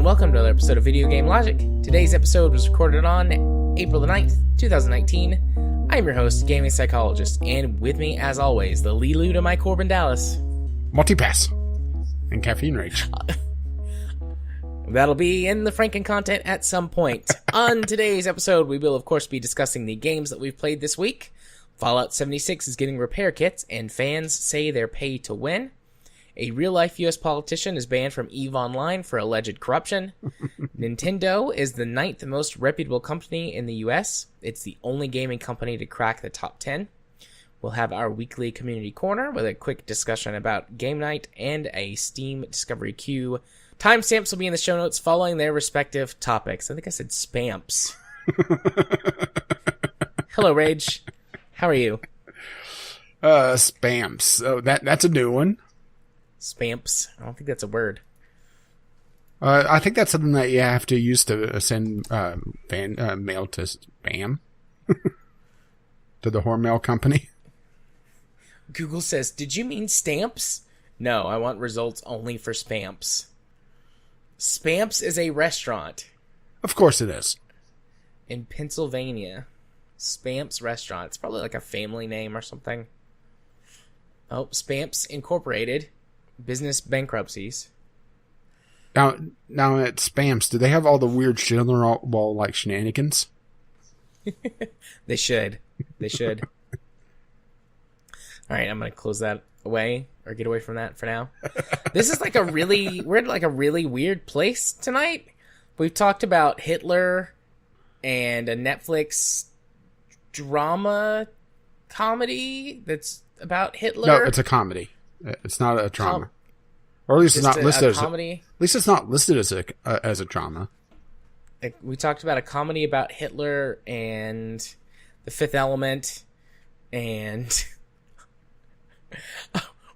and welcome to another episode of Video Game Logic. Today's episode was recorded on April the 9th, 2019. I'm your host, Gaming Psychologist, and with me, as always, the Lilu to my Corbin Dallas. Multipass. And Caffeine Rage. That'll be in the Franken content at some point. On today's episode, we will, of course, be discussing the games that we've played this week. Fallout 76 is getting repair kits, and fans say they're pay to win. A real-life U.S. politician is banned from EVE Online for alleged corruption. Nintendo is the 9th most reputable company in the U.S. It's the only gaming company to crack the top 10. We'll have our weekly community corner with a quick discussion about game night and a Steam Discovery Queue. Timestamps will be in the show notes following their respective topics. I think I said spamps. Hello, Rage. How are you? Spamps. Oh, that's a new one. Spamps. I don't think that's a word. I think that's something that you have to use to send mail to spam. To the Hormel company. Google says, did you mean stamps? No, I want results only for spamps. Spamps is a restaurant. Of course it is. In Pennsylvania. Spamps Restaurant. It's probably like a family name or something. Oh, Spamps Incorporated. Business bankruptcies. Now at Spamps, do they have all the weird shit on their wall, like shenanigans? They should. They should. All right, I'm going to close that away or get away from that for now. This is like we're in like a really weird place tonight. We've talked about Hitler and a Netflix drama comedy that's about Hitler. No, it's a comedy. It's not a drama, or at least it's not listed as comedy. At least it's not listed as a drama. We talked about a comedy about Hitler and The Fifth Element and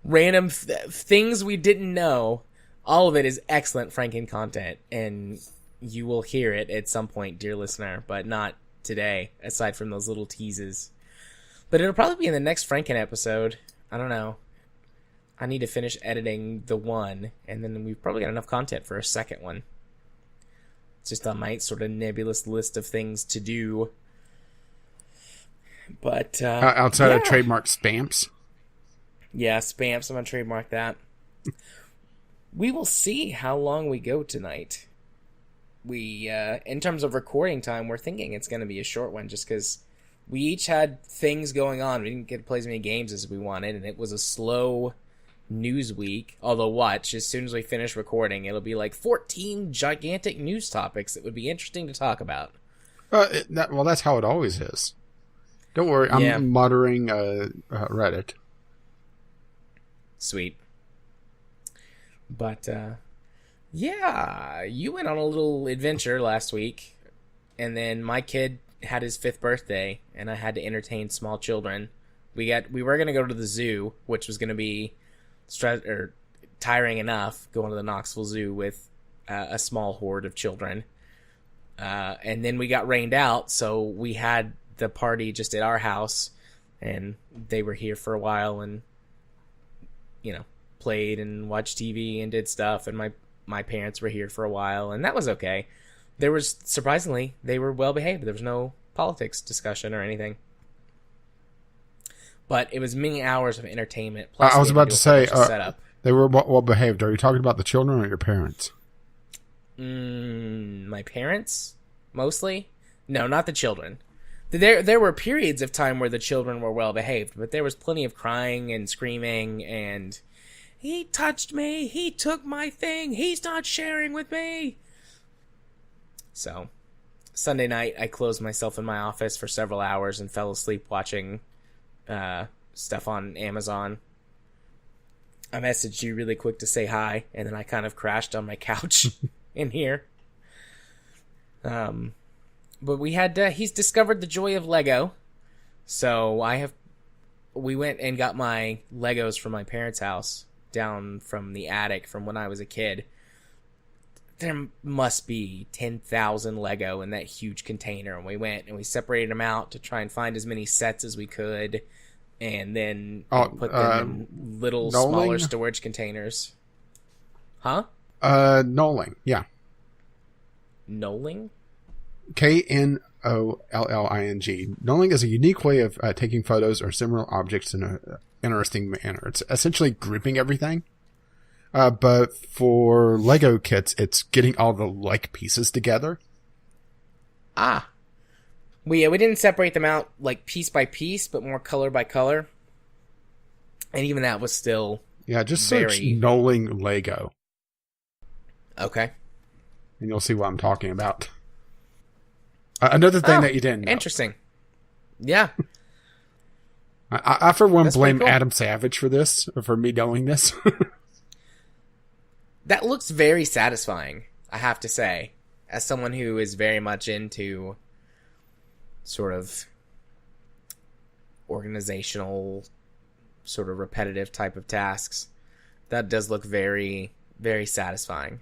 random things we didn't know. All of it is excellent Franken content, and you will hear it at some point, dear listener, but not today, aside from those little teases. But it'll probably be in the next Franken episode. I don't know. I need to finish editing the one, and then we've probably got enough content for a second one. It's just on my sort of nebulous list of things to do. But outside of trademark spamps. Yeah, spamps. I'm gonna trademark that. We will see how long we go tonight. We, in terms of recording time, we're thinking it's gonna be a short one, just because we each had things going on. We didn't get to play as many games as we wanted, and it was a slow news week. Although, watch, as soon as we finish recording, it'll be like 14 gigantic news topics that would be interesting to talk about. Well, that's how it always is. Don't worry, I'm monitoring Reddit. Sweet. But, yeah, you went on a little adventure last week, and then my kid had his 5th birthday, and I had to entertain small children. We were going to go to the zoo, which was going to be tiring enough, going to the Knoxville Zoo with a small horde of children. And then we got rained out, so we had the party just at our house, and they were here for a while and, played and watched TV and did stuff, and my parents were here for a while, and that was okay. There was, surprisingly, they were well behaved. There was no politics discussion or anything. But it was many hours of entertainment. Plus I was about to say, setup. They were well behaved. Are you talking about the children or your parents? My parents, mostly. No, not the children. There were periods of time where the children were well behaved, but there was plenty of crying and screaming and, he touched me, he took my thing, he's not sharing with me. So, Sunday night, I closed myself in my office for several hours and fell asleep watching stuff on Amazon. I messaged you really quick to say hi, and then I kind of crashed on my couch in here. But we had he's discovered the joy of Lego, so we went and got my Legos from my parents' house down from the attic from when I was a kid. There must be 10,000 Lego in that huge container, and we went and we separated them out to try and find as many sets as we could, and then put them in little smaller storage containers. Huh? Knowling, yeah. Knolling? Knolling. Knolling is a unique way of taking photos or similar objects in an interesting manner. It's essentially grouping everything. But for Lego kits, it's getting all the like pieces together. Ah. We didn't separate them out like piece by piece, but more color by color. And even that was still just search Knolling Lego. Okay. And you'll see what I'm talking about. Another thing that you didn't know. Interesting. Yeah. I for one, blame cool. Adam Savage for this, for me knowing this. That looks very satisfying, I have to say. As someone who is very much into sort of organizational, sort of repetitive type of tasks, that does look very, very satisfying.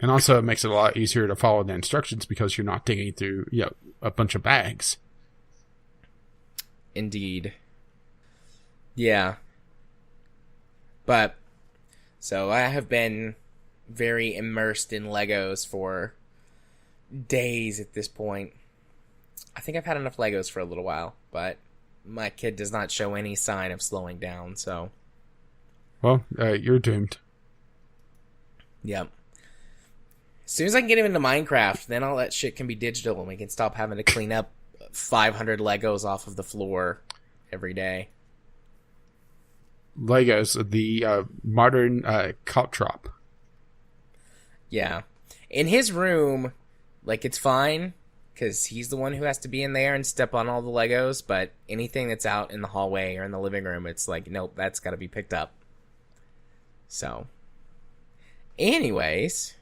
And also it makes it a lot easier to follow the instructions because you're not digging through a bunch of bags. Indeed. Yeah. But, so I have been very immersed in Legos for days at this point. I think I've had enough Legos for a little while, but my kid does not show any sign of slowing down, so. Well, you're doomed. Yep. As soon as I can get him into Minecraft, then all that shit can be digital and we can stop having to clean up 500 Legos off of the floor every day. Legos, the modern caltrop. Yeah. In his room, like, it's fine, because he's the one who has to be in there and step on all the Legos, but anything that's out in the hallway or in the living room, it's like, nope, that's got to be picked up. So, anyways,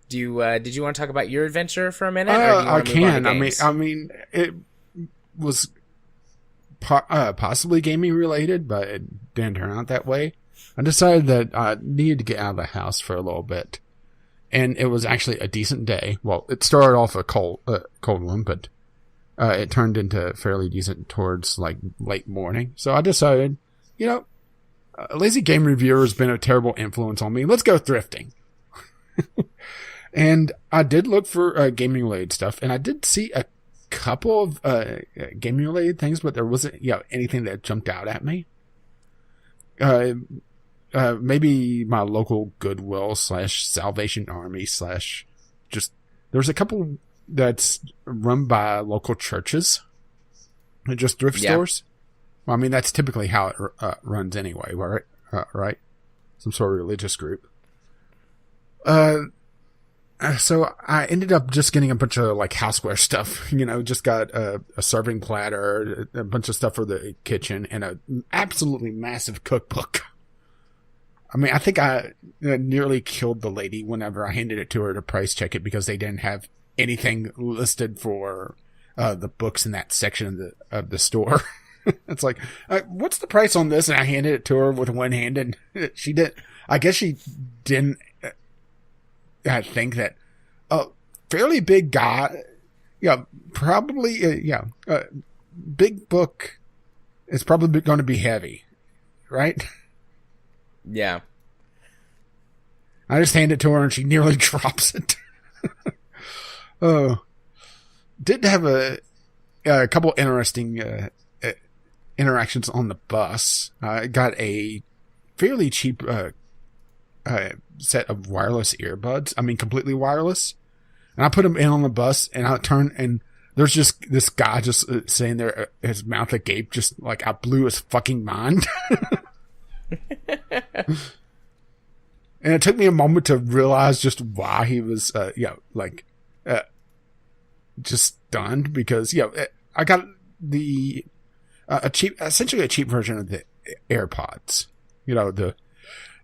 did you want to talk about your adventure for a minute? Or do you I can. games? I mean, it was possibly gaming related, but it didn't turn out that way. I decided that I needed to get out of the house for a little bit, and it was actually a decent day. Well, it started off a cold one, but it turned into fairly decent towards like late morning. So I decided, a lazy game reviewer has been a terrible influence on me. Let's go thrifting. And I did look for gaming related stuff, and I did see a couple of gaming related things, but there wasn't anything that jumped out at me. Maybe my local Goodwill / Salvation Army / just there's a couple that's run by local churches, just thrift stores. Well, I mean that's typically how it runs anyway, right? Right, some sort of religious group. So I ended up just getting a bunch of like houseware stuff, just got a serving platter, a bunch of stuff for the kitchen, and a absolutely massive cookbook. I mean, I think I nearly killed the lady whenever I handed it to her to price check it because they didn't have anything listed for the books in that section of the store. It's like, what's the price on this? And I handed it to her with one hand, and she didn't. I guess she didn't. I think that a fairly big guy, probably, big book is probably going to be heavy, right? Yeah. I just hand it to her and she nearly drops it. Did have a couple interesting interactions on the bus. I got a fairly cheap set of wireless earbuds. I mean, completely wireless. And I put them in on the bus, and I turn, and there's just this guy just sitting there, his mouth agape, just like I blew his fucking mind. And it took me a moment to realize just why he was, just stunned, because, I got essentially a cheap version of the AirPods. The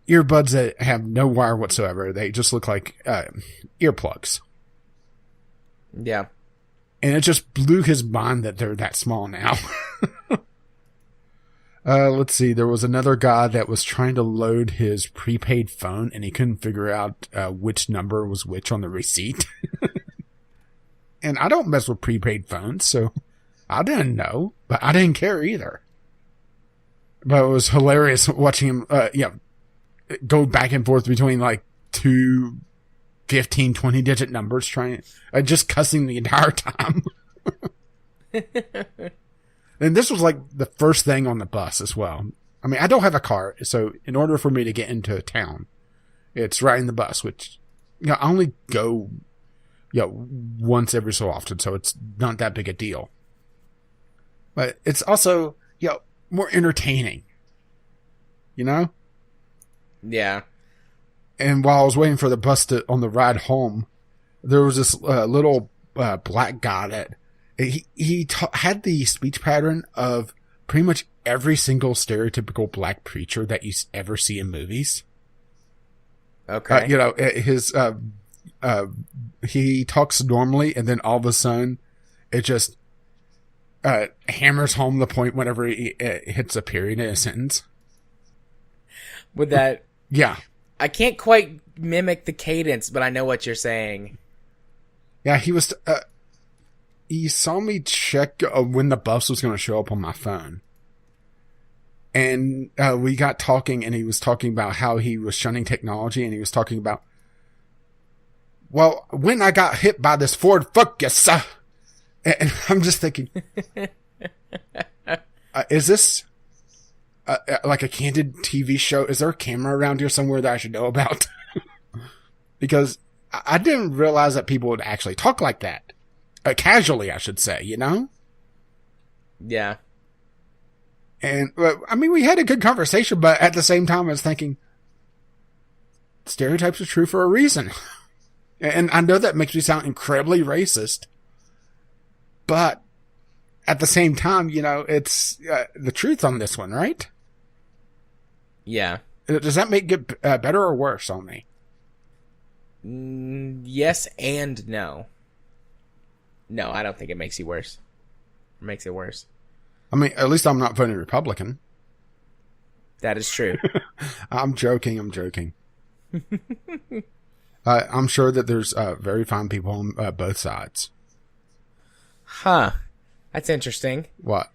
earbuds that have no wire whatsoever. They just look like earplugs. Yeah. And it just blew his mind that they're that small now. Let's see. There was another guy that was trying to load his prepaid phone, and he couldn't figure out which number was which on the receipt. And I don't mess with prepaid phones, so I didn't know, but I didn't care either. But it was hilarious watching him, go back and forth between like two 15, 20 digit numbers just cussing the entire time. And this was like the first thing on the bus as well. I mean, I don't have a car, so in order for me to get into town, it's riding the bus, which, I only go, once every so often, so it's not that big a deal. But it's also, more entertaining. Yeah. And while I was waiting for the bus on the ride home, there was this little black guy that he had the speech pattern of pretty much every single stereotypical black preacher that you ever see in movies. Okay. He talks normally, and then all of a sudden, it just hammers home the point whenever he hits a period in a sentence. With that, yeah, I can't quite mimic the cadence, but I know what you're saying. Yeah, he was. He saw me check when the bus was going to show up on my phone. And we got talking, and he was talking about how he was shunning technology, and he was talking about, well, when I got hit by this Ford Focus, and I'm just thinking, is this like a candid TV show? Is there a camera around here somewhere that I should know about? Because I didn't realize that people would actually talk like that. Casually, I should say, Yeah. And, I mean, we had a good conversation, but at the same time, I was thinking, stereotypes are true for a reason. And I know that makes me sound incredibly racist, but at the same time, it's the truth on this one, right? Yeah. Does that make it better or worse on me? Yes and no. No, I don't think it makes you worse. It makes it worse. I mean, at least I'm not voting Republican. That is true. I'm joking. I'm sure that there's very fine people on both sides. Huh. That's interesting. What?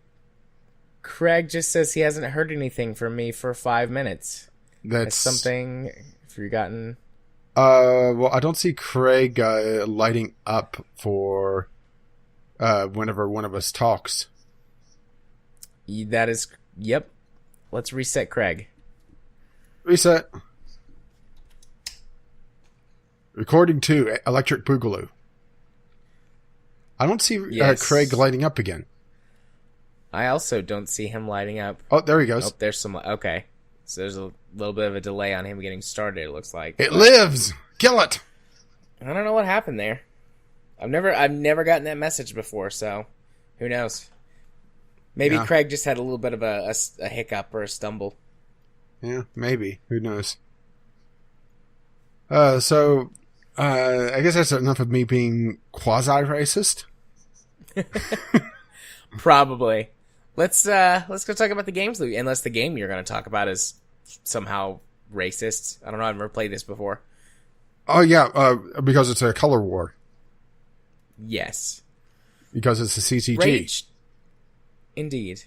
Craig just says he hasn't heard anything from me for 5 minutes. That's something forgotten. Well, I don't see Craig lighting up for whenever one of us talks. That is, yep. Let's reset Craig. Reset. Recording 2, Electric Boogaloo. I don't see Craig lighting up again. I also don't see him lighting up. Oh, there he goes. Oh, there's some. Okay. So there's a little bit of a delay on him getting started, it looks like. It lives! Kill it! I don't know what happened there. I've never gotten that message before, so who knows? Maybe Craig just had a little bit of a hiccup or a stumble. Yeah, maybe. Who knows? So I guess that's enough of me being quasi-racist. Probably. Let's go talk about the games, unless the game you're going to talk about is somehow racist. I don't know. I've never played this before. Oh yeah, because it's a color war. Yes. Because it's a CCG. Rage. Indeed.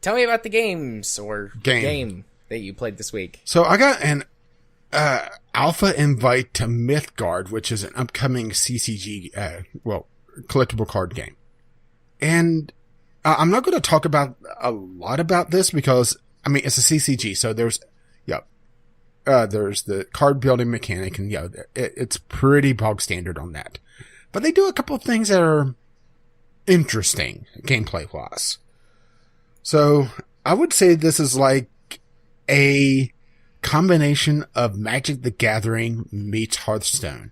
Tell me about the games or game that you played this week. So I got an alpha invite to Mythgard, which is an upcoming CCG, collectible card game. And I'm not going to talk about a lot about this because, I mean, it's a CCG, so there's the card building mechanic, and it's pretty bog standard on that. But they do a couple of things that are interesting gameplay wise. So I would say this is like a combination of Magic the Gathering meets Hearthstone.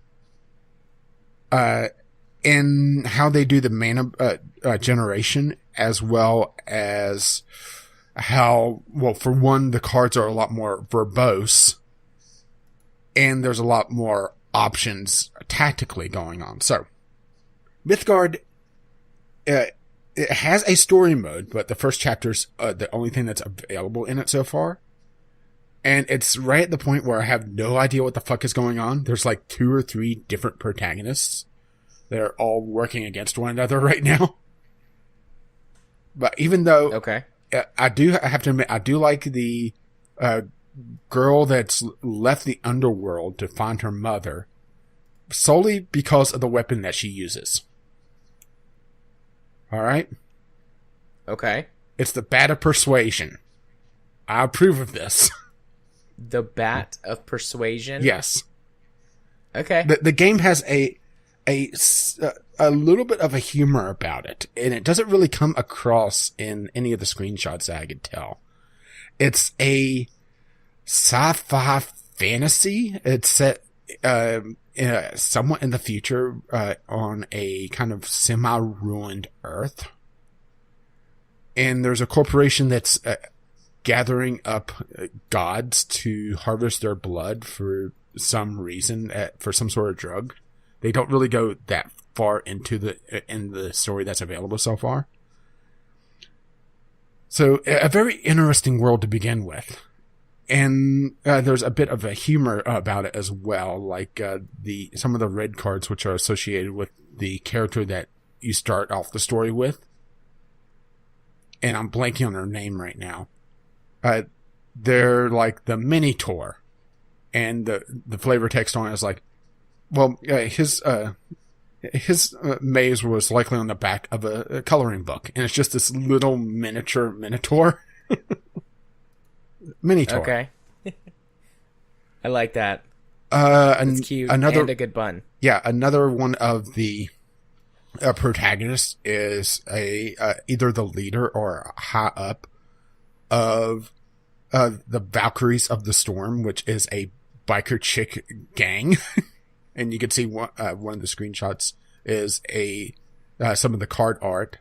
In how they do the mana generation, as well as how, well, for one, the cards are a lot more verbose, and there's a lot more options tactically going on. So, Mythgard, it has a story mode, but the first chapter's the only thing that's available in it so far. And it's right at the point where I have no idea what the fuck is going on. There's like 2 or 3 different protagonists that are all working against one another right now. But even though... Okay. I have to admit, I do like the girl that's left the underworld to find her mother solely because of the weapon that she uses. All right? Okay. It's the Bat of Persuasion. I approve of this. The Bat of Persuasion? Yes. Okay. The game has a little bit of a humor about it, and it doesn't really come across in any of the screenshots that I could tell. It's a sci-fi fantasy. It's set somewhat in the future on a kind of semi-ruined Earth. And there's a corporation that's gathering up gods to harvest their blood for some reason, for some sort of drug. They don't really go that far into the story that's available so far. So a very interesting world to begin with. And there's a bit of a humor about it as well, like some of the red cards which are associated with the character that you start off the story with. And I'm blanking on her name right now. They're like the Minotaur, and the flavor text on it is like, well, his maze was likely on the back of a coloring book, and it's just this little miniature Minotaur. Minotaur. Okay. I like that. It's cute and a good bun. Yeah, another one of the protagonist is either the leader or high up of the Valkyries of the Storm, which is a biker chick gang. And you can see one of the screenshots is some of the card art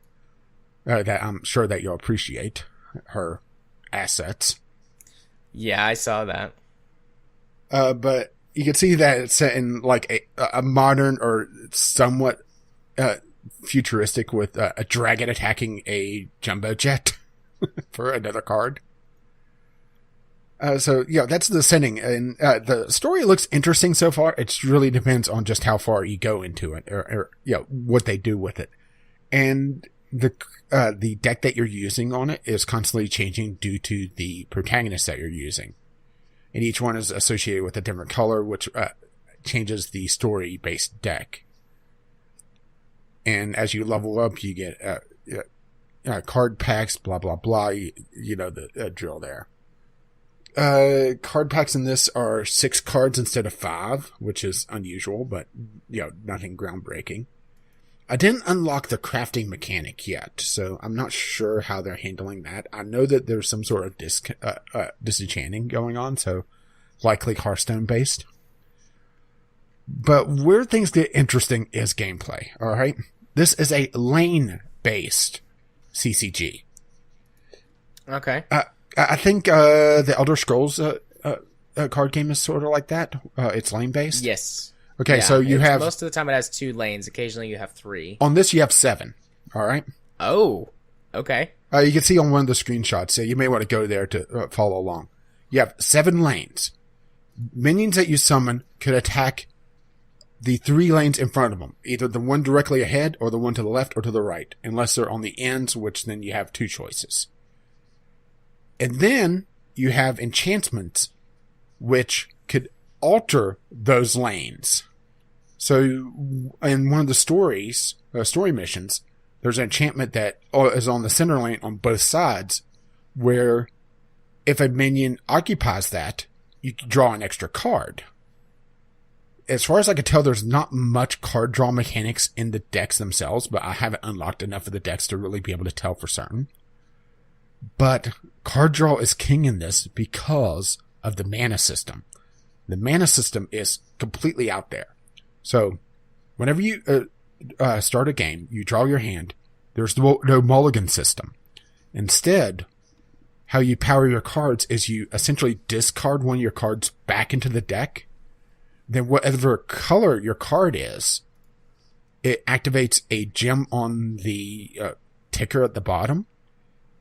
that I'm sure that you'll appreciate, her assets. Yeah, I saw that. But you can see that it's set in like a modern or somewhat futuristic with a dragon attacking a jumbo jet for another card. So yeah, that's the setting, and the story looks interesting so far. It really depends on just how far you go into it, or what they do with it. And the deck that you're using on it is constantly changing due to the protagonist that you're using, and each one is associated with a different color, which changes the story-based deck. And as you level up, you get card packs, blah blah blah. You know the drill there. Card packs in this are 6 cards instead of 5, which is unusual, but nothing groundbreaking. I didn't unlock the crafting mechanic yet, so I'm not sure how they're handling that. I know that there's some sort of disenchanting going on, so likely Hearthstone based. But where things get interesting is gameplay, alright? This is a lane-based CCG. Okay. I think the Elder Scrolls card game is sort of like that. It's lane-based? Yes. Okay, yeah, so you have... Most of the time it has 2 lanes. Occasionally you have 3. On this you have 7, alright? Oh, okay. You can see on one of the screenshots, so you may want to go there to follow along. You have 7 lanes. Minions that you summon could attack the 3 lanes in front of them. Either the one directly ahead, or the one to the left, or to the right. Unless they're on the ends, which then you have 2 choices. And then you have enchantments, which could alter those lanes. So in one of the story missions, there's an enchantment that is on the center lane on both sides, where if a minion occupies that, you can draw an extra card. As far as I can tell, there's not much card draw mechanics in the decks themselves, but I haven't unlocked enough of the decks to really be able to tell for certain. But card draw is king in this because of the mana system. The mana system is completely out there. So, whenever you start a game, you draw your hand. There's no mulligan system. Instead, how you power your cards is you essentially discard one of your cards back into the deck. Then whatever color your card is, it activates a gem on the ticker at the bottom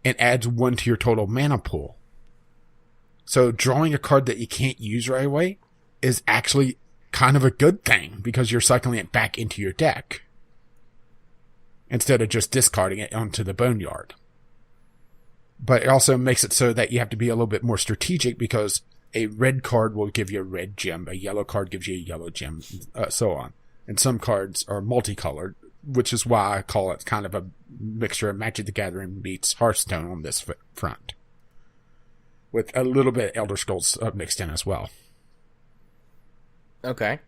and adds 1 to your total mana pool. So drawing a card that you can't use right away is actually kind of a good thing because you're cycling it back into your deck instead of just discarding it onto the boneyard. But it also makes it so that you have to be a little bit more strategic because a red card will give you a red gem, a yellow card gives you a yellow gem, so on. and some cards are multicolored, which is why I call it kind of a mixture of Magic the Gathering meets Hearthstone on this front, with a little bit of Elder Scrolls mixed in as well. Okay.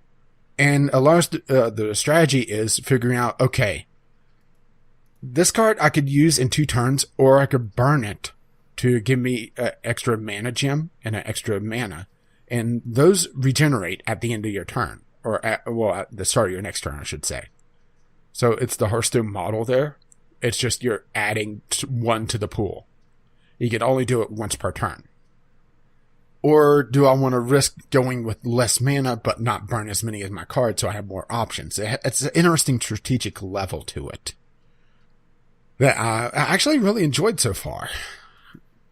And a lot of the strategy is figuring out, okay, this card I could use in 2 turns, or I could burn it to give me an extra mana gem and an extra mana. And those regenerate at the end of your turn, or at the start of your next turn, I should say. So it's the Hearthstone model there. It's just you're adding 1 to the pool. You can only do it once per turn. Or do I want to risk going with less mana but not burn as many as my cards so I have more options? It's an interesting strategic level to it that I actually really enjoyed so far.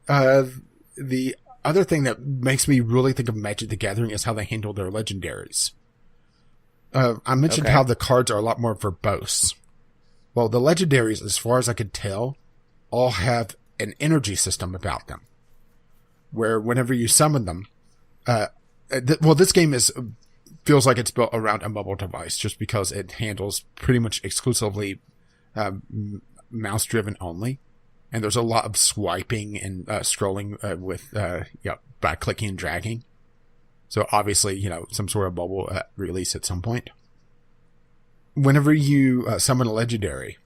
The other thing that makes me really think of Magic the Gathering is how they handle their legendaries. I mentioned how the cards are a lot more verbose. Well, the legendaries, as far as I could tell, all have an energy system about them, where whenever you summon them, this game feels like it's built around a mobile device just because it handles pretty much exclusively mouse-driven only, and there's a lot of swiping and scrolling by clicking and dragging. So obviously, some sort of mobile release at some point. Whenever you summon a legendary,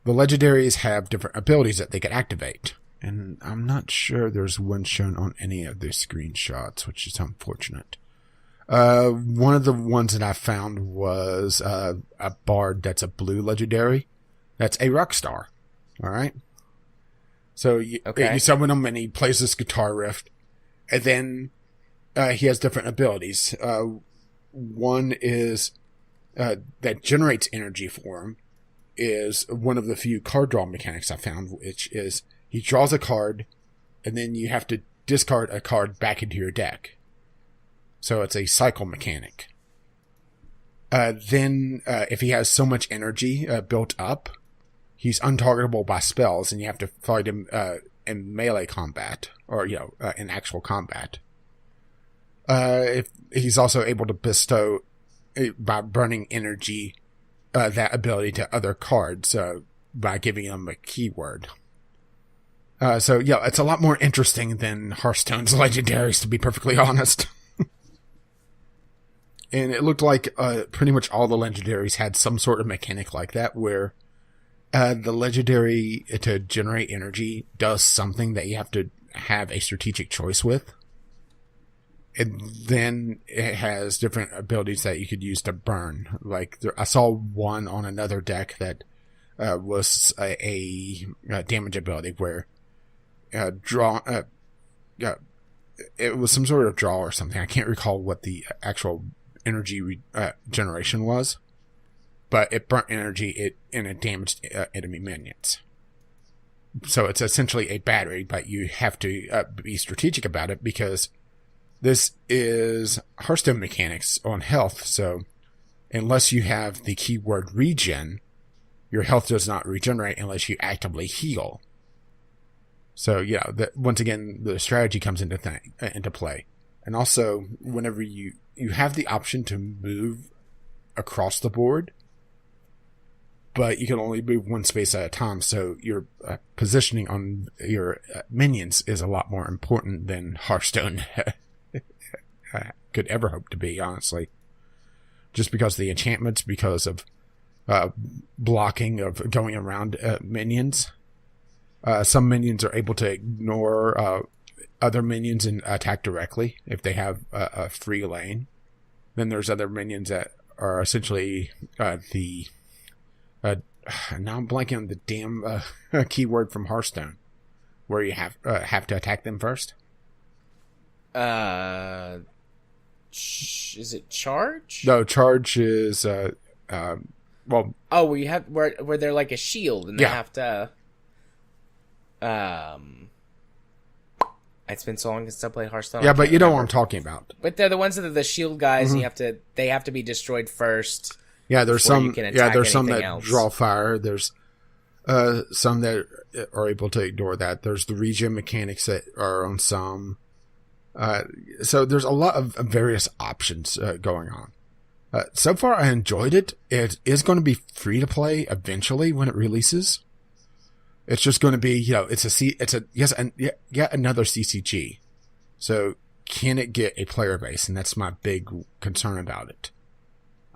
the legendaries have different abilities that they can activate. And I'm not sure there's one shown on any of the screenshots, which is unfortunate. One of the ones that I found was a bard that's a blue legendary. That's a rock star. All right. So you summon him and he plays this guitar riff. And then he has different abilities. One is that generates energy for him is one of the few card draw mechanics I found, which is he draws a card, and then you have to discard a card back into your deck. So it's a cycle mechanic. Then, if he has so much energy built up, he's untargetable by spells, and you have to fight him in melee combat, or, in actual combat. If he's also able to bestow, by burning energy, that ability to other cards, by giving them a keyword. It's a lot more interesting than Hearthstone's legendaries, to be perfectly honest. And it looked like pretty much all the legendaries had some sort of mechanic like that, where the legendary to generate energy does something that you have to have a strategic choice with. And then it has different abilities that you could use to burn. Like, I saw one on another deck that was a damage ability where it was some sort of draw or something. I can't recall what the actual energy generation was, but it burnt energy and it damaged enemy minions. So it's essentially a battery, but you have to be strategic about it because this is Hearthstone mechanics on health. So unless you have the keyword regen, your health does not regenerate unless you actively heal. So once again, the strategy comes into play. And also, whenever you have the option to move across the board, but you can only move one space at a time. So your positioning on your minions is a lot more important than Hearthstone could ever hope to be, honestly. Just because of the enchantments, because of blocking of going around minions. Some minions are able to ignore other minions and attack directly if they have a free lane. Then there's other minions that are essentially now I'm blanking on the damn keyword from Hearthstone, where you have to attack them first. Is it charge? No, charge is well. Oh, where you have where they're like a shield and they have to. It's been so long since I played Hearthstone. Yeah, but you know what I'm talking about. But they're the ones that are the shield guys, and they have to be destroyed first. Yeah, there's some. Yeah, there's some that else. Draw fire. There's some that are able to ignore that. There's the regen mechanics that are on some. So there's a lot of various options going on. So far, I enjoyed it. It is going to be free to play eventually when it releases. It's just going to be, yet another CCG. So can it get a player base? And that's my big concern about it.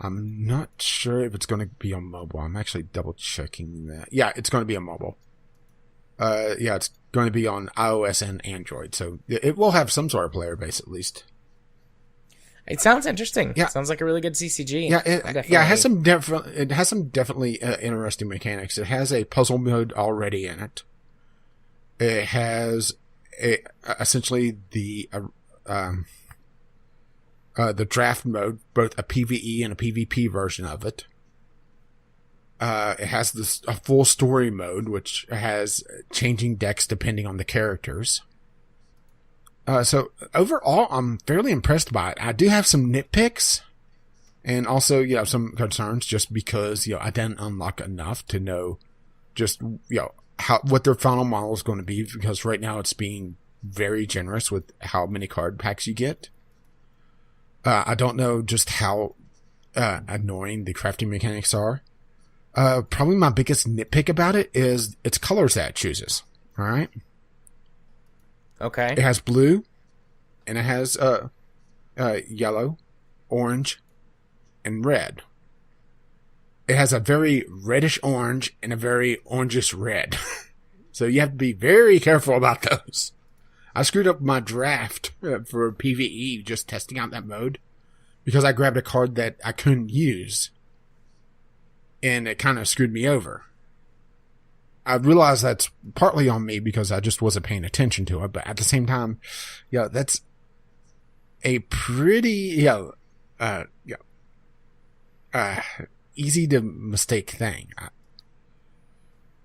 I'm not sure if it's going to be on mobile. I'm actually double checking that. Yeah, it's going to be on mobile. It's going to be on iOS and Android. So it will have some sort of player base at least. It sounds interesting. Yeah. It sounds like a really good CCG. Yeah, it has some definitely interesting mechanics. It has a puzzle mode already in it. It has essentially the draft mode, both a PvE and a PvP version of it. It has a full story mode, which has changing decks depending on the characters. So overall, I'm fairly impressed by it. I do have some nitpicks and also, some concerns just because, I didn't unlock enough to know just, what their final model is going to be, because right now it's being very generous with how many card packs you get. I don't know just how, annoying the crafting mechanics are. Probably my biggest nitpick about it is its colors that it chooses. All right. Okay. It has blue, and it has yellow, orange, and red. It has a very reddish orange and a very orangish red. So you have to be very careful about those. I screwed up my draft for PvE just testing out that mode because I grabbed a card that I couldn't use, and it kind of screwed me over. I realize that's partly on me because I just wasn't paying attention to it, but at the same time, that's a pretty, easy to mistake thing.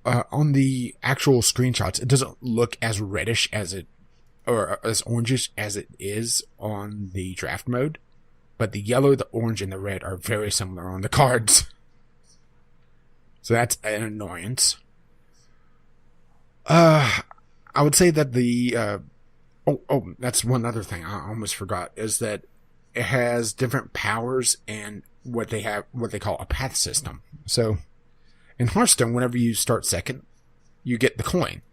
On the actual screenshots, it doesn't look as reddish or as orangish as it is on the draft mode, but the yellow, the orange, and the red are very similar on the cards. So that's an annoyance. I would say that that's one other thing I almost forgot, is that it has different powers and what they call a path system. So in Hearthstone, whenever you start second, you get the coin.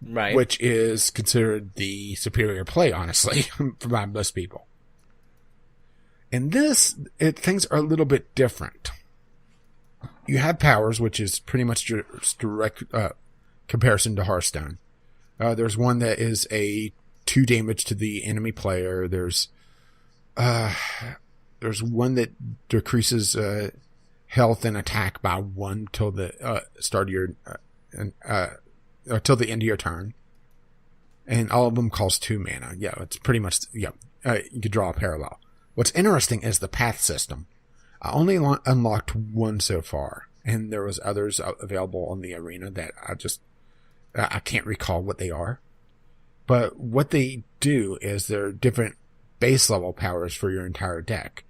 Right. Which is considered the superior play, honestly, by most people. In this, things are a little bit different. You have powers, which is pretty much just direct comparison to Hearthstone. There's one that is a 2 damage to the enemy player. There's one that decreases health and attack by 1 till the start of your till the end of your turn, and all of them cost 2 mana. Yeah, it's pretty much you could draw a parallel. What's interesting is the path system. I only unlocked 1 so far, and there was others available on the arena that I can't recall what they are. But what they do is they're different base level powers for your entire deck.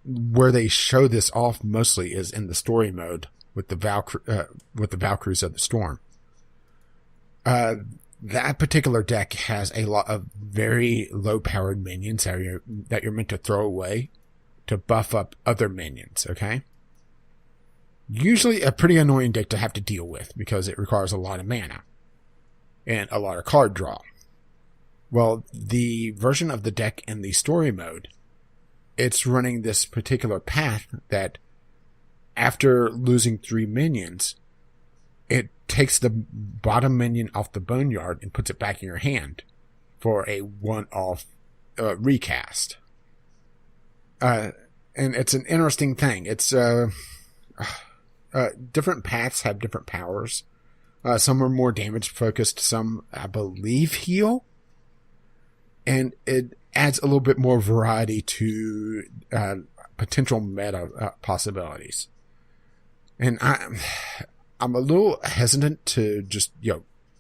Where they show this off mostly is in the story mode with the Valkyries of the Storm. That particular deck has a lot of very low powered minions that you're meant to throw away to buff up other minions, okay? Usually a pretty annoying deck to have to deal with because it requires a lot of mana and a lot of card draw. Well, the version of the deck in the story mode, it's running this particular path that after losing 3 minions, it takes the bottom minion off the boneyard and puts it back in your hand for a one-off recast. And it's an interesting thing. It's different paths have different powers. Some are more damage focused. Some, I believe, heal. And it adds a little bit more variety to potential meta possibilities. And I'm a little hesitant to just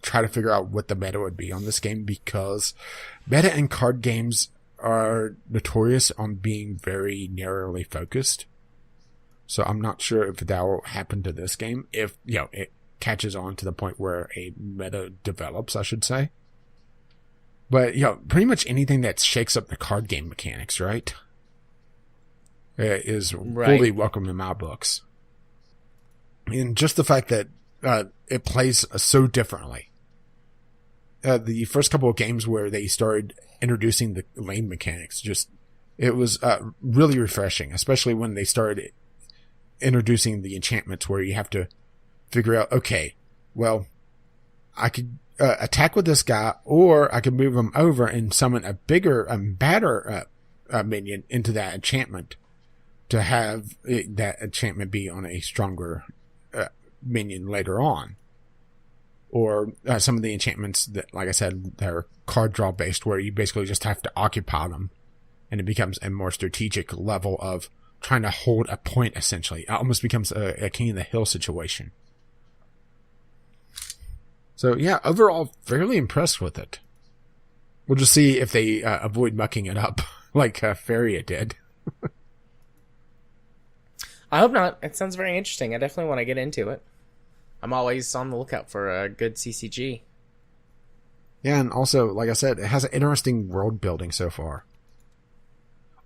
try to figure out what the meta would be on this game, because meta and card games are notorious on being very narrowly focused. So I'm not sure if that will happen to this game, if it catches on to the point where a meta develops, I should say. But pretty much anything that shakes up the card game mechanics, right? is Right. fully welcome in my books. And just the fact that it plays so differently. The first couple of games where they started introducing the lane mechanics, it was really refreshing, especially when they started introducing the enchantments where you have to figure out, okay, well, I could attack with this guy, or I could move him over and summon a bigger, badder minion into that enchantment to have that enchantment be on a stronger minion later on. Or some of the enchantments that, like I said, they're card draw based, where you basically just have to occupy them, and it becomes a more strategic level of trying to hold a point, essentially. It almost becomes a King of the Hill situation. So, yeah, overall, fairly impressed with it. We'll just see if they avoid mucking it up like Faria did. I hope not. It sounds very interesting. I definitely want to get into it. I'm always on the lookout for a good CCG. Yeah, and also, like I said, it has an interesting world building so far.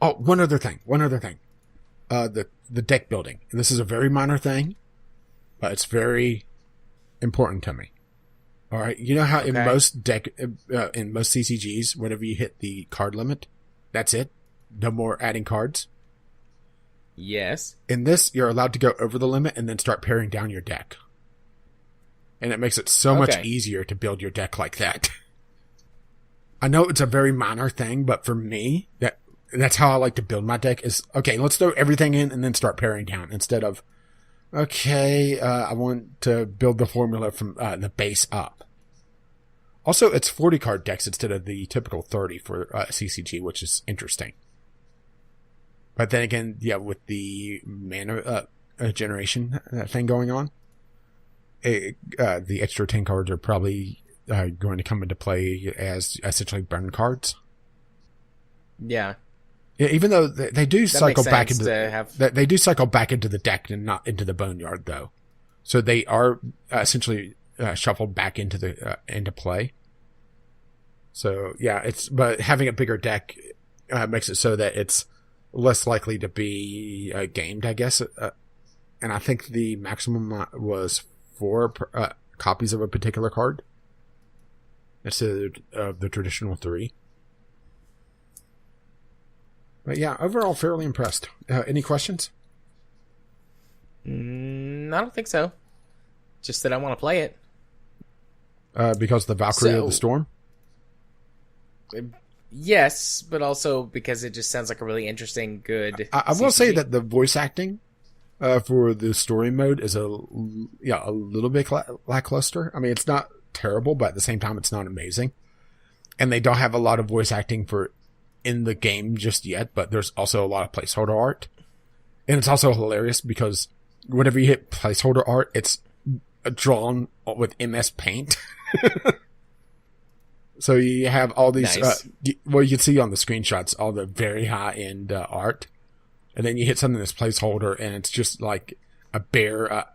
Oh, one other thing. The deck building. This is a very minor thing, but it's very important to me. All right, you know how in most CCGs, whenever you hit the card limit, that's it. No more adding cards. Yes. In this, you're allowed to go over the limit and then start paring down your deck. And it makes it so much easier to build your deck like that. I know it's a very minor thing, but for me, that's how I like to build my deck is, okay, let's throw everything in and then start paring down instead of, okay, I want to build the formula from the base up. Also, it's 40 card decks instead of the typical 30 for CCG, which is interesting. But then again, yeah, with the mana generation thing going on, the extra 10 cards are probably going to come into play as essentially burn cards. Yeah. Yeah, even though they do cycle back into they do cycle back into the deck and not into the boneyard, though. So they are essentially shuffled back into play. So yeah, but having a bigger deck makes it so that it's less likely to be gamed, I guess. And I think the maximum was 4 copies of a particular card instead of the traditional 3. But yeah, overall, fairly impressed. Any questions? I don't think so. Just that I want to play it. Because the Valkyrie of the Storm? Yes, but also because it just sounds like a really interesting, good I will say that the voice acting for the story mode is a little bit lackluster. I mean, it's not terrible, but at the same time, it's not amazing. And they don't have a lot of voice acting for in the game just yet, but there's also a lot of placeholder art. And it's also hilarious because whenever you hit placeholder art, it's drawn with MS Paint. So you have all these, nice. You can see on the screenshots, all the very high-end art. And then you hit something that's placeholder, and it's just like a bear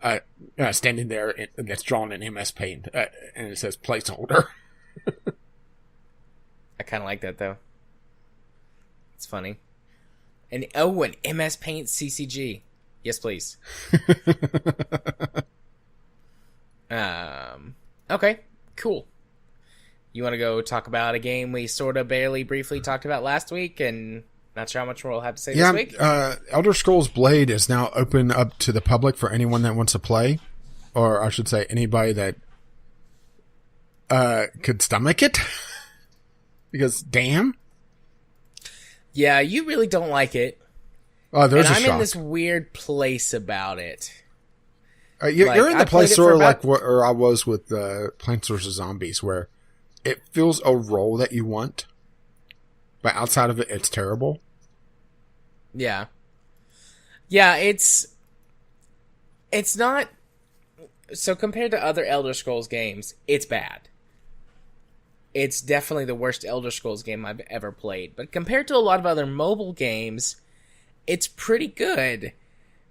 standing there that's drawn in MS Paint, and it says placeholder. I kind of like that, though. It's funny. And an MS Paint CCG. Yes, please. Okay, cool. You want to go talk about a game we sort of barely briefly talked about last week, and not sure how much more we'll have to say this week? Elder Scrolls Blade is now open up to the public for anyone that wants to play, or I should say anybody that could stomach it. Because, damn. Yeah, you really don't like it. Oh, there's and a I'm shock. in this weird place about it. You're in the place sort of like where I was with Plants vs. Zombies, where it feels a role that you want, but outside of it, it's terrible. Yeah. Yeah, it's not... So compared to other Elder Scrolls games, it's bad. It's definitely the worst Elder Scrolls game I've ever played. But compared to a lot of other mobile games, it's pretty good.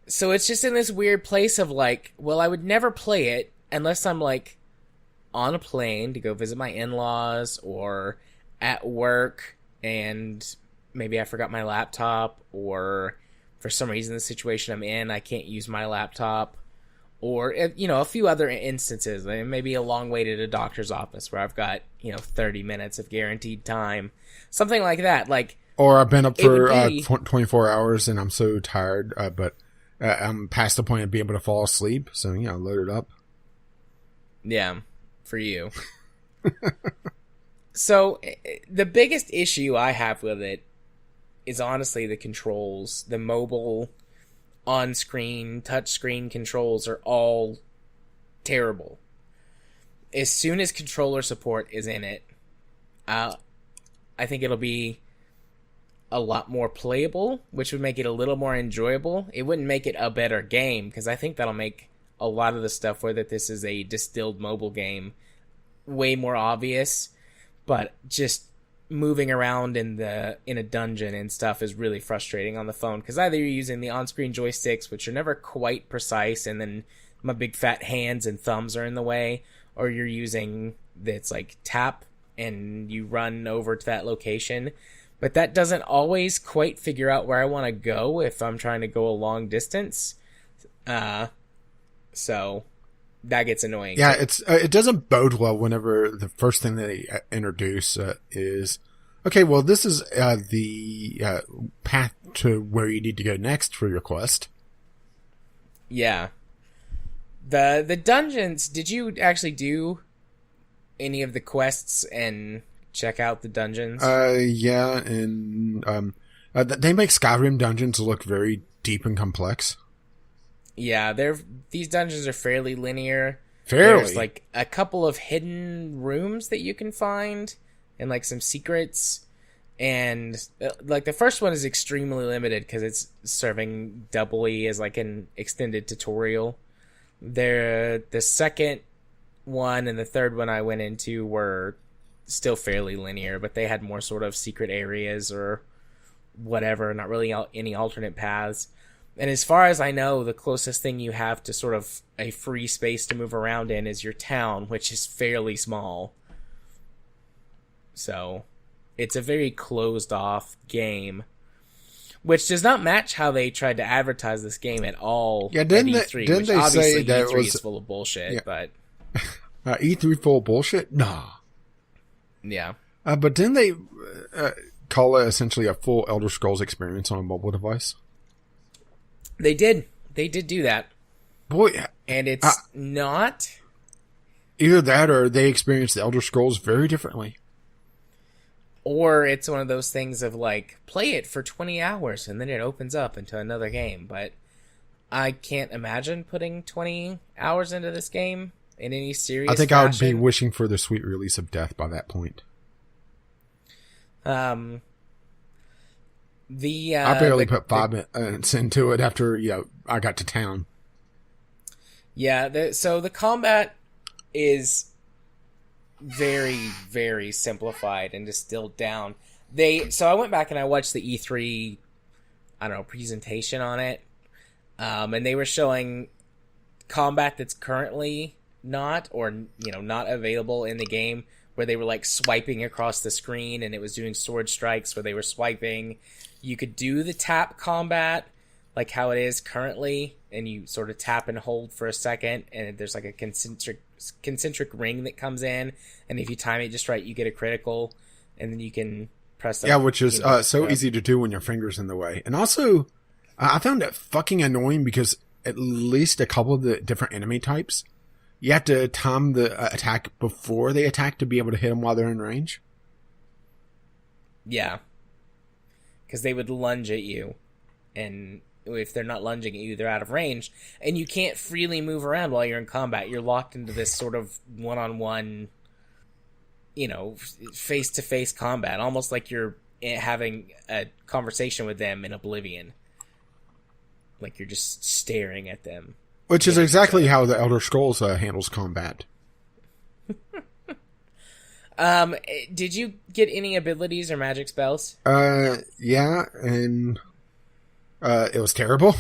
So it's just in this weird place of like, well, I would never play it unless I'm like on a plane to go visit my in-laws or at work and maybe I forgot my laptop or for some reason the situation I'm in, I can't use my laptop. Or, a few other instances. Maybe a long way to the doctor's office where I've got, 30 minutes of guaranteed time. Something like that. Or I've been up for 24 hours and I'm so tired, but I'm past the point of being able to fall asleep. So, load it up. Yeah, for you. So, the biggest issue I have with it is honestly the controls. The mobile, on-screen, touchscreen controls are all terrible. As soon as controller support is in it, I think it'll be a lot more playable, which would make it a little more enjoyable. It wouldn't make it a better game, because I think that'll make a lot of the stuff where that this is a distilled mobile game way more obvious. But just moving around in a dungeon and stuff is really frustrating on the phone, because either you're using the on-screen joysticks, which are never quite precise, and then my big fat hands and thumbs are in the way, or you're using that's like tap and you run over to that location. But that doesn't always quite figure out where I want to go if I'm trying to go a long distance. So that gets annoying. Yeah, it doesn't bode well whenever the first thing they introduce is, okay, well, this is the path to where you need to go next for your quest. Yeah. The dungeons, did you actually do any of the quests and check out the dungeons? Yeah, and they make Skyrim dungeons look very deep and complex. Yeah, these dungeons are fairly linear. Fairly. There's like a couple of hidden rooms that you can find and like some secrets. And like the first one is extremely limited because it's serving doubly as like an extended tutorial. The second one and the third one I went into were still fairly linear, but they had more sort of secret areas or whatever, not really any alternate paths. And as far as I know, the closest thing you have to sort of a free space to move around in is your town, which is fairly small. So it's a very closed off game, which does not match how they tried to advertise this game at all. Yeah, didn't at E3, they say that E3 it was is full of bullshit? Yeah. But E3 full of bullshit? Nah. Yeah. But didn't they call it essentially a full Elder Scrolls experience on a mobile device? They did. They did do that. Boy, and it's not either that or they experienced the Elder Scrolls very differently. Or it's one of those things of like, play it for 20 hours and then it opens up into another game. But I can't imagine putting 20 hours into this game in any serious I think fashion. I would be wishing for the sweet release of death by that point. I barely put 5 minutes into it after I got to town. Yeah, so the combat is very, very simplified and distilled down. So I went back and I watched the E3, presentation on it, and they were showing combat that's currently not available in the game, where they were like swiping across the screen and it was doing sword strikes where they were swiping. You could do the tap combat like how it is currently, and you sort of tap and hold for a second, and there's like a concentric ring that comes in, and if you time it just right, you get a critical, and then you can press the... Yeah, which is so easy to do when your finger's in the way. And also, I found it fucking annoying because at least a couple of the different enemy types, you have to time the attack before they attack to be able to hit them while they're in range. Yeah. Because they would lunge at you, and if they're not lunging at you, they're out of range, and you can't freely move around while you're in combat. You're locked into this sort of one-on-one, face-to-face combat, almost like you're having a conversation with them in Oblivion. Like you're just staring at them. Which is exactly how the Elder Scrolls handles combat. Did you get any abilities or magic spells? Yeah, and it was terrible.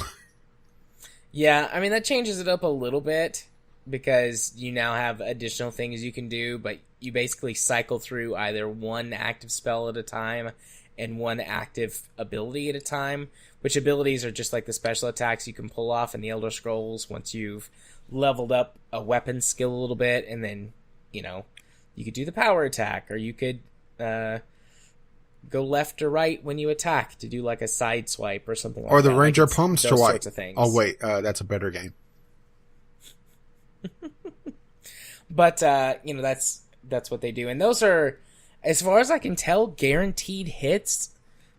Yeah, I mean, that changes it up a little bit because you now have additional things you can do, but you basically cycle through either one active spell at a time, and one active ability at a time, which abilities are just like the special attacks you can pull off in the Elder Scrolls once you've leveled up a weapon skill a little bit, and then, you know, you could do the power attack, or you could go left or right when you attack to do like a side swipe or something like that. Or the Ranger like Palm those swipe. sorts of things. Oh, wait, that's a better game. But, you know, that's what they do. And those are, as far as I can tell, guaranteed hits.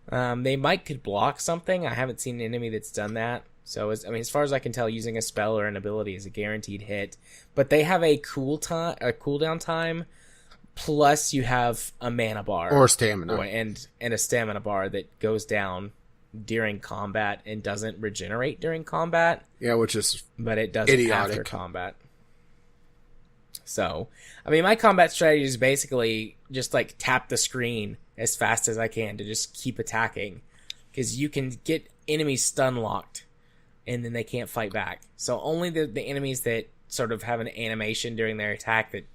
They could block something. I haven't seen an enemy that's done that. So, as far as I can tell, using a spell or an ability is a guaranteed hit. But they have a cooldown time, plus you have a mana bar. Or stamina. And a stamina bar that goes down during combat and doesn't regenerate during combat. Yeah, which is but it does idiotic. after combat. So, I mean, my combat strategy is basically just like tap the screen as fast as I can to just keep attacking. Because you can get enemies stun locked and then they can't fight back. So only the enemies that sort of have an animation during their attack that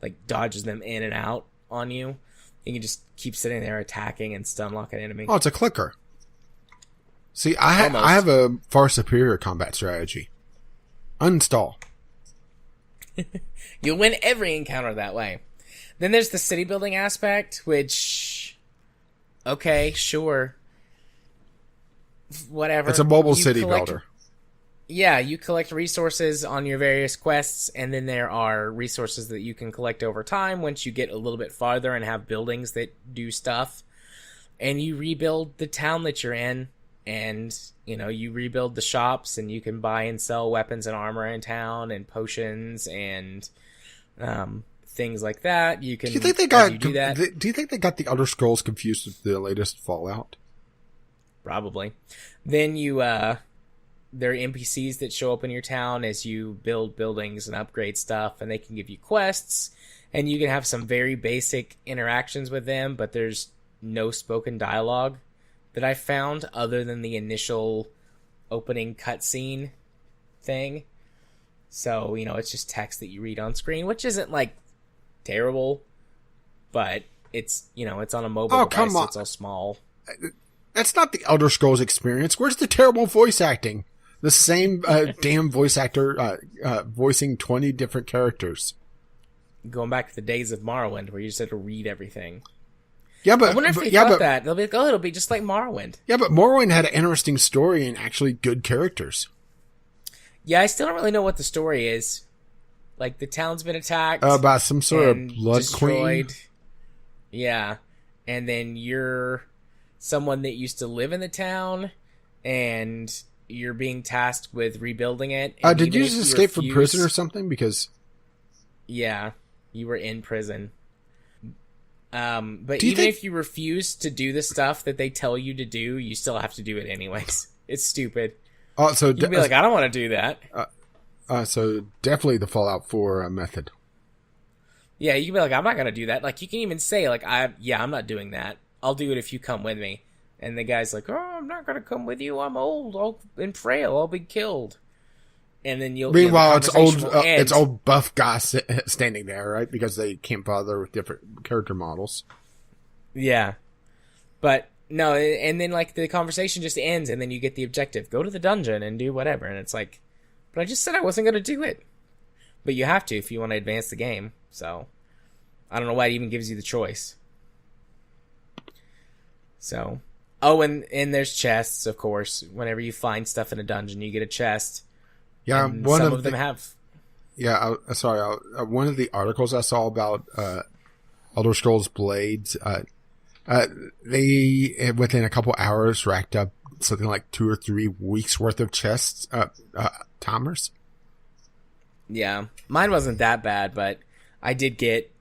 like dodges them in and out on you, you can just keep sitting there attacking and stun lock an enemy. Oh, it's a clicker. See, I have a far superior combat strategy. Uninstall. You'll win every encounter that way. Then there's the city building aspect, which, okay, sure, whatever. It's a mobile city builder. Yeah, you collect resources on your various quests, and then there are resources that you can collect over time once you get a little bit farther and have buildings that do stuff. And you rebuild the town that you're in, and, you know, you rebuild the shops, and you can buy and sell weapons and armor in town, and potions, and things like that. You can. Do you think they got? Do you think they got the Elder Scrolls confused with the latest Fallout? Probably. Then you, there are NPCs that show up in your town as you build buildings and upgrade stuff, and they can give you quests, and you can have some very basic interactions with them, but there's no spoken dialogue that I found other than the initial opening cutscene thing. So, you know, it's just text that you read on screen, which isn't, like, terrible, but it's, you know, it's on a mobile device, come on. so it's all small. That's not the Elder Scrolls experience. Where's the terrible voice acting? The same damn voice actor voicing 20 different characters. Going back to the days of Morrowind, where you just had to read everything. Yeah, but I wonder if they thought that. They'll be like, oh, it'll be just like Morrowind. Yeah, but Morrowind had an interesting story and actually good characters. Yeah, I still don't really know what the story is. Like, the town's been attacked. By some sort of blood destroyed. queen. Yeah. And then you're someone that used to live in the town, and you're being tasked with rebuilding it. Did you just escape from prison or something? Because... Yeah, you were in prison. But even if you refuse to do the stuff that they tell you to do, you still have to do it anyways. It's stupid. Oh, so you'd be like, I don't want to do that. So definitely the Fallout 4 method. Yeah, you can be like, I'm not going to do that. Like, you can even say, like, I'm not doing that. I'll do it if you come with me. And the guy's like, oh, I'm not going to come with you. I'm old and frail. I'll be killed. And then you'll... Meanwhile, it's old buff guys standing there, right? Because they can't bother with different character models. Yeah. But, no, and then, like, the conversation just ends, and then you get the objective. Go to the dungeon and do whatever. And it's like, but I just said I wasn't going to do it. But you have to if you want to advance the game. So, I don't know why it even gives you the choice. So, oh, and there's chests, of course. Whenever you find stuff in a dungeon, you get a chest. Yeah, and some of them have. Yeah, sorry. One of the articles I saw about Elder Scrolls Blades, they within a couple hours racked up something like 2 or 3 weeks worth of chests timers. Yeah, mine wasn't that bad, but I did get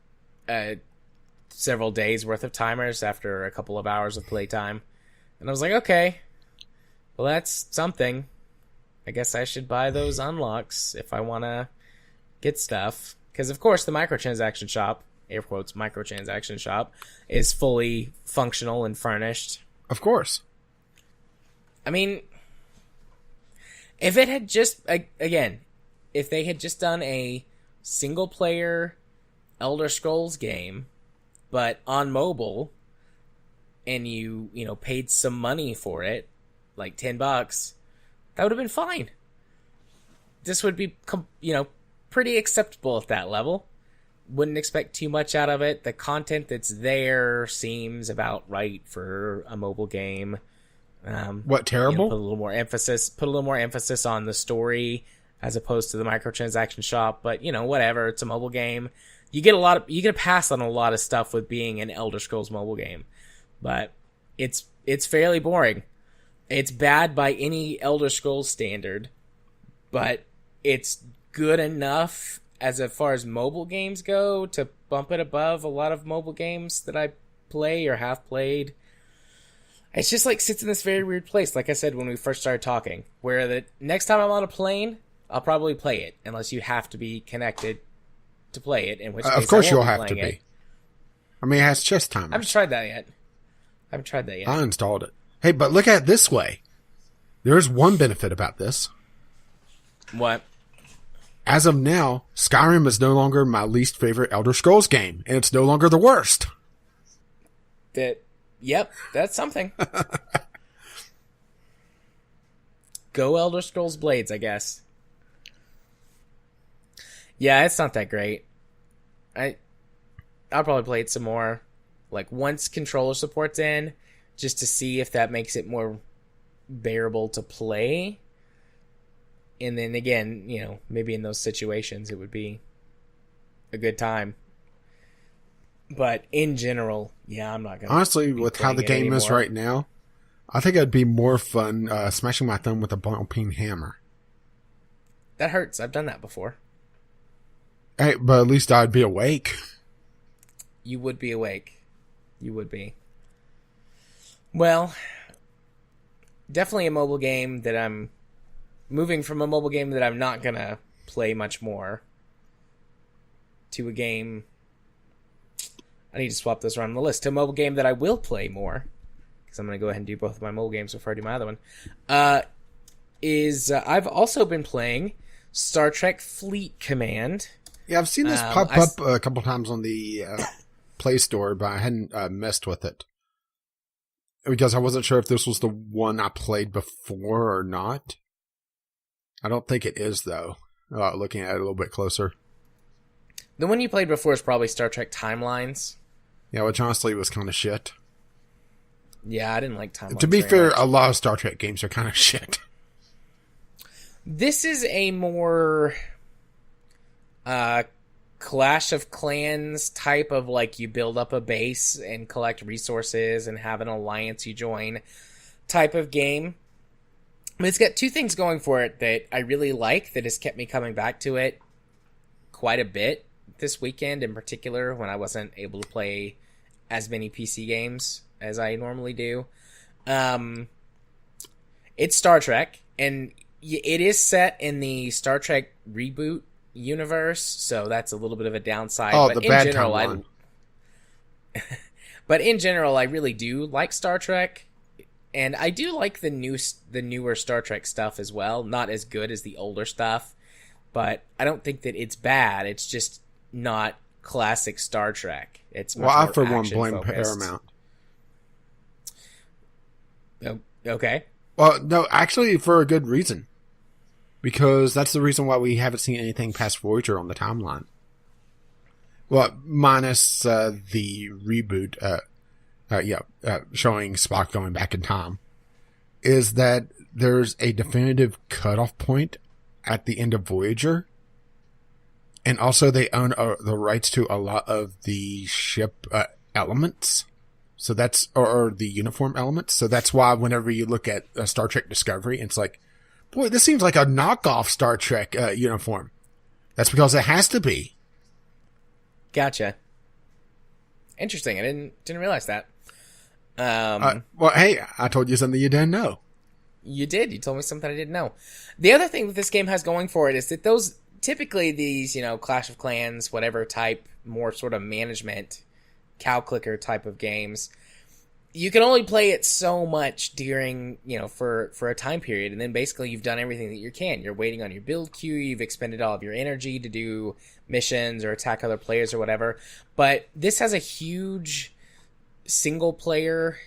several days worth of timers after a couple of hours of playtime, and I was like, okay, well that's something. I guess I should buy those unlocks if I want to get stuff. Because, of course, the microtransaction shop, air quotes, microtransaction shop, is fully functional and furnished. Of course. I mean, if it had just, again, if they had just done a single-player Elder Scrolls game, but on mobile, and you paid some money for it, like $10, that would have been fine. This would be, pretty acceptable at that level. Wouldn't expect too much out of it. The content that's there seems about right for a mobile game. What, terrible? Put a little more emphasis on the story as opposed to the microtransaction shop. But whatever. It's a mobile game. You get a pass on a lot of stuff with being an Elder Scrolls mobile game, but it's fairly boring. It's bad by any Elder Scrolls standard, but it's good enough as far as mobile games go to bump it above a lot of mobile games that I play or have played. It's just like sits in this very weird place, like I said when we first started talking, where the next time I'm on a plane, I'll probably play it, unless you have to be connected to play it, in which case of course I won't you'll have to be. It. I mean, it has chess timers. I haven't tried that yet. I installed it. Hey, but look at it this way. There's one benefit about this. What? As of now, Skyrim is no longer my least favorite Elder Scrolls game, and it's no longer the worst. Yep, that's something. Go Elder Scrolls Blades, I guess. Yeah, it's not that great. I'll probably play it some more, like once controller support's in, just to see if that makes it more bearable to play. And then again, maybe in those situations it would be a good time. But in general, yeah, I'm not gonna. Honestly, with how the game is right now, I think it'd be more fun smashing my thumb with a ball-peen hammer. That hurts. I've done that before. Hey, but at least I'd be awake. You would be awake. You would be. Well, definitely a mobile game that I'm moving from a mobile game that I'm not going to play much more to a game. I need to swap this around on the list. To a mobile game that I will play more, because I'm going to go ahead and do both of my mobile games before I do my other one. I've also been playing Star Trek Fleet Command. Yeah, I've seen this pop up a couple times on the Play Store, but I hadn't messed with it. Because I wasn't sure if this was the one I played before or not. I don't think it is, though, looking at it a little bit closer. The one you played before is probably Star Trek Timelines. Yeah, which honestly was kind of shit. Yeah, I didn't like Timelines. To be fair, a lot of Star Trek games are kind of shit. This is a more Clash of Clans type of, like, you build up a base and collect resources and have an alliance you join type of game. But it's got two things going for it that I really like that has kept me coming back to it quite a bit this weekend, in particular when I wasn't able to play as many PC games as I normally do. It's Star Trek, and it is set in the Star Trek reboot universe, so that's a little bit of a downside. Oh, but the in bad general, one. But in general, I really do like Star Trek, and I do like the newer Star Trek stuff as well. Not as good as the older stuff, but I don't think that it's bad. It's just not classic Star Trek. It's much I more for one blame action-focused. Paramount. Oh, okay. Well, no, actually, for a good reason. Because that's the reason why we haven't seen anything past Voyager on the timeline. Well, minus the reboot, showing Spock going back in time, is that there's a definitive cutoff point at the end of Voyager. And also they own the rights to a lot of the ship elements. So that's, or the uniform elements. So that's why whenever you look at Star Trek Discovery, it's like, boy, this seems like a knockoff Star Trek uniform. That's because it has to be. Gotcha. Interesting. I didn't realize that. Well, hey, I told you something you didn't know. You did. You told me something I didn't know. The other thing that this game has going for it is that these, Clash of Clans, whatever type, more sort of management, cow clicker type of games, you can only play it so much during, for a time period. And then basically you've done everything that you can. You're waiting on your build queue. You've expended all of your energy to do missions or attack other players or whatever. But this has a huge single player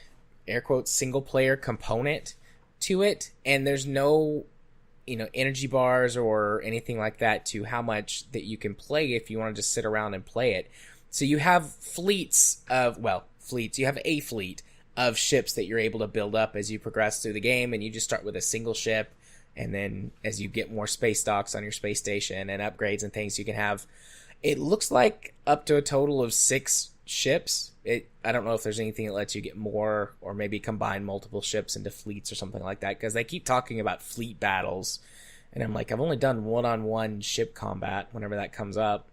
air quotes, single player component to it, and there's no, energy bars or anything like that to how much that you can play if you want to just sit around and play it. So you have fleets, you have a fleet of ships that you're able to build up as you progress through the game, and you just start with a single ship, and then as you get more space docks on your space station and upgrades and things, you can have, it looks like up to a total of 6 ships. I don't know if there's anything that lets you get more or maybe combine multiple ships into fleets or something like that, because they keep talking about fleet battles, and I'm like, I've only done one-on-one ship combat whenever that comes up.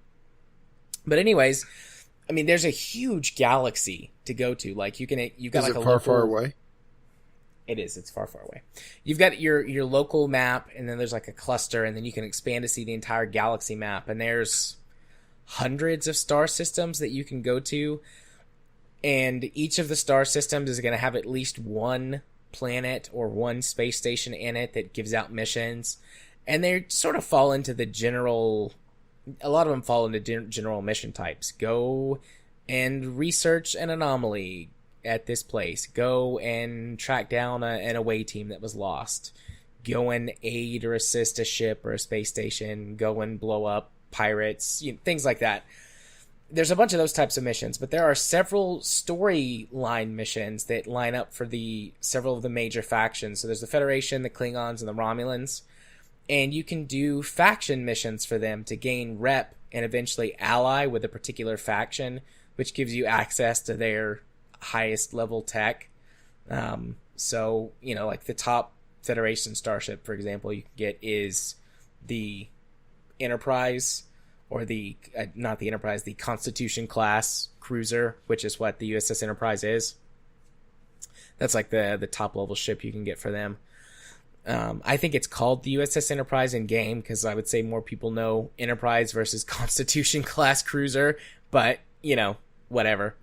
But anyways, I mean, there's a huge galaxy to go to. Like, you've got Is like it a far, local, far away? It is. It's far, far away. You've got your local map, and then there's like a cluster, and then you can expand to see the entire galaxy map. And there's hundreds of star systems that you can go to, and each of the star systems is going to have at least one planet or one space station in it that gives out missions. And they sort of fall into the general... A lot of them fall into general mission types. Go and research an anomaly at this place. Go and track down an away team that was lost. Go and aid or assist a ship or a space station. Go and blow up pirates, things like that. There's a bunch of those types of missions, but there are several storyline missions that line up for several of the major factions. So there's the Federation, the Klingons, and the Romulans. And you can do faction missions for them to gain rep and eventually ally with a particular faction, which gives you access to their highest level tech. So, like the top Federation starship, for example, you can get is the Enterprise, or the not the Enterprise, the Constitution class cruiser, which is what the USS Enterprise is. That's like the top level ship you can get for them. I think it's called the USS Enterprise in game, because I would say more people know Enterprise versus Constitution class cruiser, but whatever.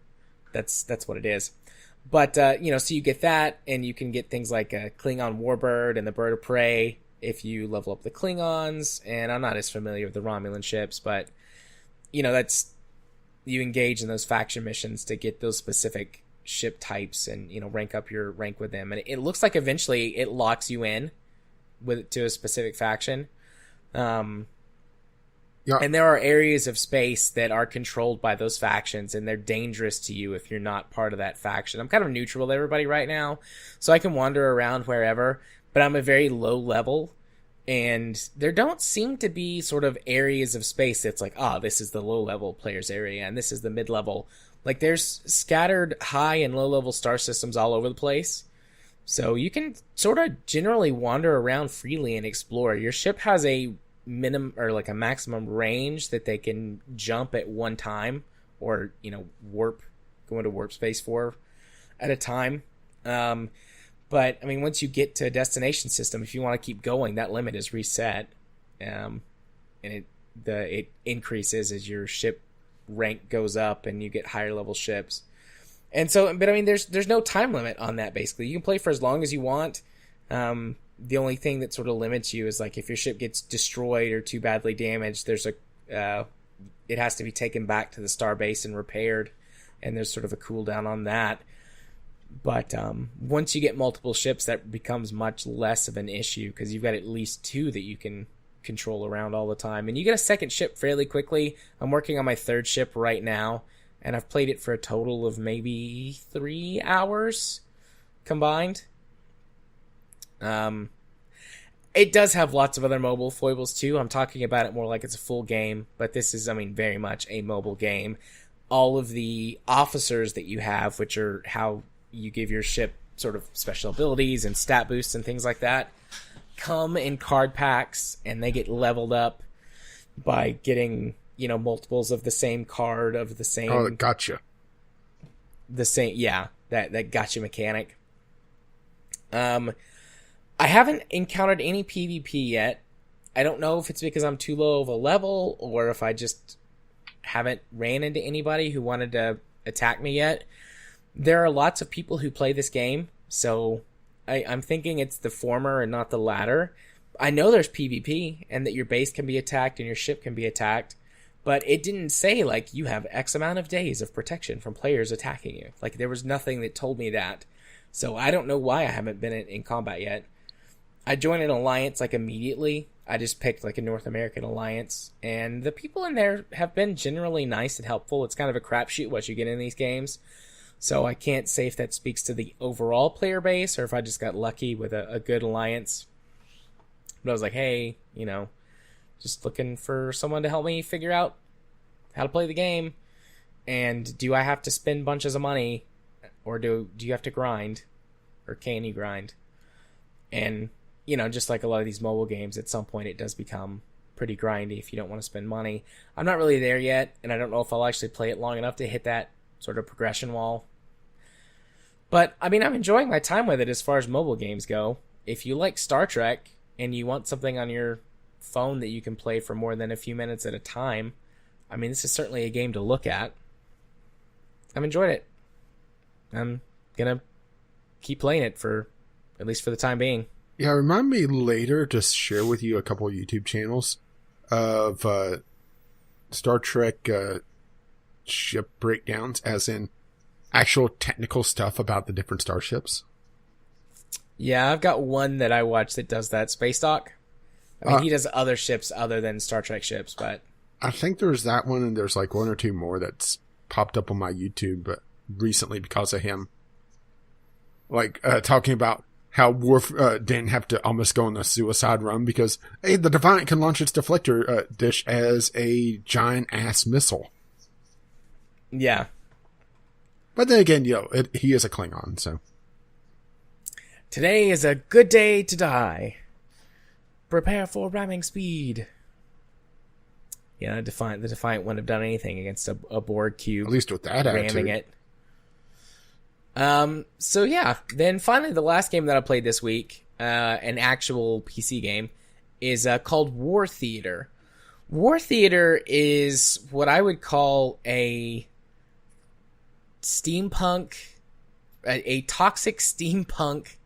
That's what it is. But so you get that, and you can get things like a Klingon Warbird and the Bird of Prey if you level up the Klingons. And I'm not as familiar with the Romulan ships, but that's, you engage in those faction missions to get those specific ship types and rank up your rank with them. And it looks like eventually it locks you in to a specific faction. Yeah. And there are areas of space that are controlled by those factions, and they're dangerous to you if you're not part of that faction. I'm kind of neutral to everybody right now, so I can wander around wherever, but I'm a very low level, and there don't seem to be sort of areas of space that's like, this is the low level players area, and this is the mid level. Like, there's scattered high and low level star systems all over the place, so you can sort of generally wander around freely and explore. Your ship has a minimum or like a maximum range that they can jump at one time, or go into warp space for at a time. But I mean, once you get to a destination system, if you want to keep going, that limit is reset, and it increases as your ship rank goes up and you get higher level ships. And so, but I mean, there's no time limit on that. Basically, you can play for as long as you want. The only thing that sort of limits you is like if your ship gets destroyed or too badly damaged, there's it has to be taken back to the starbase and repaired, and there's sort of a cooldown on that. But once you get multiple ships, that becomes much less of an issue, because you've got at least 2 that you can control around all the time, and you get a second ship fairly quickly. I'm working on my 3rd ship right now, and I've played it for a total of maybe 3 hours combined. It does have lots of other mobile foibles too. I'm talking about it more like it's a full game, but this is, I mean, very much a mobile game. All of the officers that you have, which are how you give your ship sort of special abilities and stat boosts and things like that, come in card packs, and they get leveled up by getting, multiples of the same card of the same. Oh, gotcha. The same, yeah, that gotcha mechanic. I haven't encountered any PvP yet. I don't know if it's because I'm too low of a level, or if I just haven't ran into anybody who wanted to attack me yet. There are lots of people who play this game, so I'm thinking it's the former and not the latter. I know there's PvP, and that your base can be attacked and your ship can be attacked, but it didn't say, like, you have X amount of days of protection from players attacking you. Like, there was nothing that told me that. So I don't know why I haven't been in combat yet. I joined an alliance like immediately. I just picked like a North American alliance, and the people in there have been generally nice and helpful. It's kind of a crapshoot what you get in these games. So I can't say if that speaks to the overall player base or if I just got lucky with a good alliance. But I was like, hey, just looking for someone to help me figure out how to play the game. And do I have to spend bunches of money, or do you have to grind, or can you grind? And, just like a lot of these mobile games, at some point it does become pretty grindy if you don't want to spend money. I'm not really there yet, and I don't know if I'll actually play it long enough to hit that sort of progression wall. But, I'm enjoying my time with it as far as mobile games go. If you like Star Trek, and you want something on your phone that you can play for more than a few minutes at a time, this is certainly a game to look at. I've enjoyed it. I'm gonna keep playing it at least for the time being. Yeah, remind me later to share with you a couple of YouTube channels of Star Trek ship breakdowns, as in actual technical stuff about the different starships. Yeah, I've got one that I watch that does that, Space Doc. He does other ships other than Star Trek ships, but I think there's that one, and there's like one or two more that's popped up on my YouTube, but recently because of him. Like talking about how Worf didn't have to almost go on a suicide run because, hey, the Defiant can launch its deflector dish as a giant ass missile. Yeah. But then again, he is a Klingon, so. Today is a good day to die. Prepare for ramming speed. Yeah, the Defiant wouldn't have done anything against a Borg cube. At least with that ramming it. So yeah, then finally the last game that I played this week, an actual PC game, is called War Theater. War Theater is what I would call a steampunk, a toxic steampunk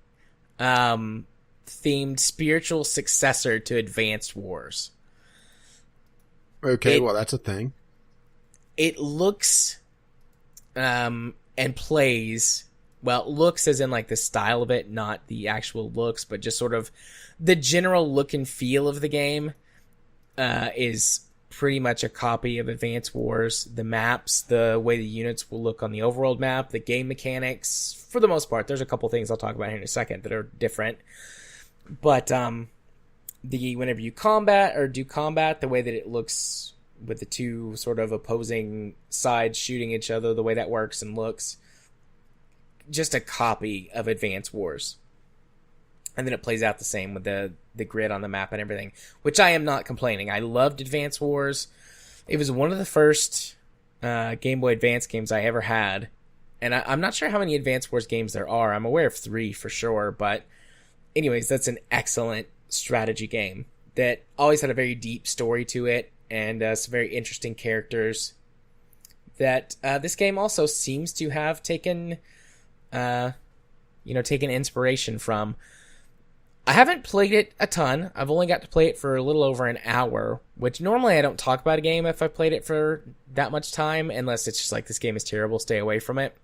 themed spiritual successor to Advanced Wars. Okay, well, that's a thing. It looks and plays, well, looks as in like the style of it, not the actual looks, but just sort of the general look and feel of the game is pretty much a copy of Advanced Wars. The maps, the way the units will look on the overworld map, the game mechanics, for the most part. There's a couple things I'll talk about here in a second that are different. But whenever you do combat, the way that it looks with the two sort of opposing sides shooting each other, the way that works and looks, just a copy of Advanced Wars. And then it plays out the same with the grid on the map and everything, which I am not complaining. I loved Advanced Wars. It was one of the first Game Boy Advance games I ever had. And I'm not sure how many Advanced Wars games there are. I'm aware of 3 for sure. But anyways, that's an excellent strategy game that always had a very deep story to it and some very interesting characters that this game also seems to have taken inspiration from. I haven't played it a ton. I've only got to play it for a little over an hour, which normally I don't talk about a game if I played it for that much time, unless it's just like, this game is terrible, stay away from it.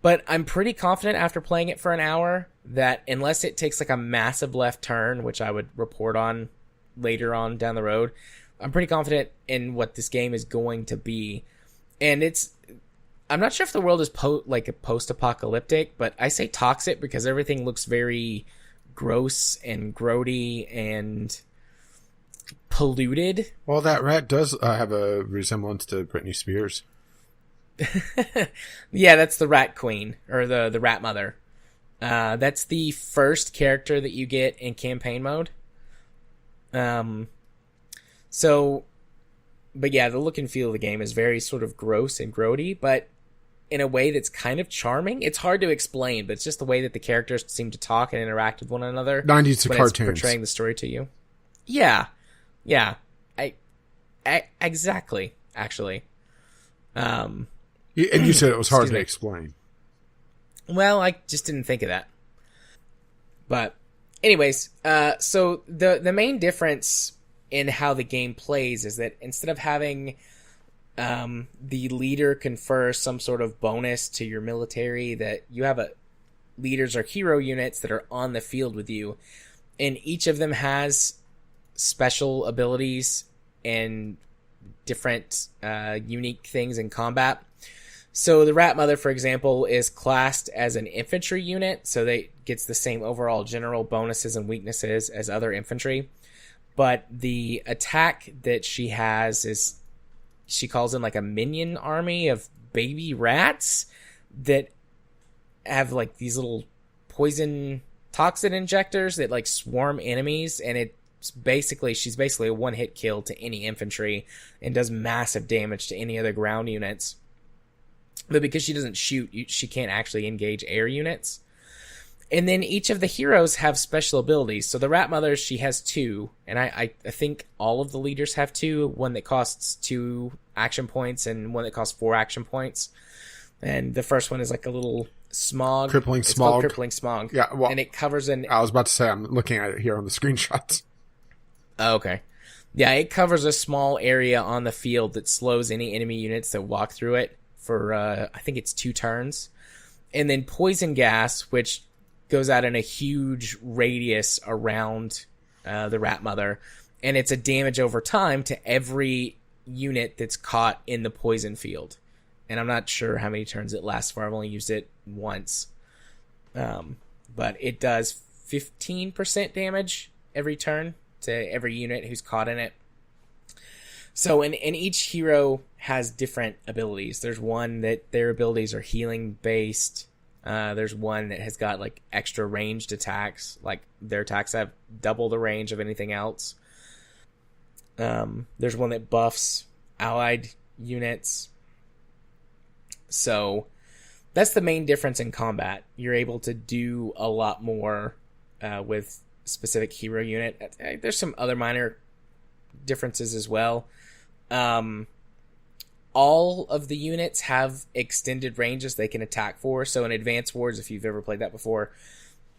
But I'm pretty confident after playing it for an hour that unless it takes like a massive left turn, which I would report on later on down the road, I'm pretty confident in what this game is going to be. And I'm not sure if the world is post-apocalyptic, but I say toxic because everything looks very gross and grody and polluted. Well, that rat does have a resemblance to Britney Spears. Yeah, that's the Rat Queen, or the Rat Mother. That's the first character that you get in campaign mode. But yeah, the look and feel of the game is very sort of gross and grody, but in a way that's kind of charming. It's hard to explain, but it's just the way that the characters seem to talk and interact with one another. 90s when cartoons. It's portraying the story to you. Yeah. Exactly, actually. And you said it was hard to explain. Well, I just didn't think of that. But anyways, so the main difference in how the game plays is that instead of having the leader confer some sort of bonus to your military, that you have leaders or hero units that are on the field with you, and each of them has special abilities and different unique things in combat. So the Rat Mother, for example, is classed as an infantry unit, so they gets the same overall general bonuses and weaknesses as other infantry. But the attack that she has is, she calls in like a minion army of baby rats that have like these little poison toxin injectors that like swarm enemies, and it's basically, she's basically a one-hit kill to any infantry and does massive damage to any other ground units. But because she doesn't shoot, she can't actually engage air units. And then each of the heroes have special abilities. So the Rat Mother, she has 2, and I think all of the leaders have 2. One that costs 2 action points and one that costs 4 action points. And the first one is like a little smog. Crippling smog. Called Crippling Smog. Yeah, well, and it covers an... I was about to say, I'm looking at it here on the screenshots. Oh, okay. Yeah, it covers a small area on the field that slows any enemy units that walk through it for, I think it's 2 turns. And then Poison Gas, which goes out in a huge radius around the Rat Mother. And it's a damage over time to every unit that's caught in the poison field. And I'm not sure how many turns it lasts for. I've only used it once. But it does 15% damage every turn to every unit who's caught in it. So, and each hero has different abilities. There's one that their abilities are healing based. There's one that has got like extra ranged attacks. Like their attacks have double the range of anything else. There's one that buffs allied units. So that's the main difference in combat. You're able to do a lot more with specific hero unit. There's some other minor differences as well. All of the units have extended ranges they can attack for. So in Advanced Wars, if you've ever played that before,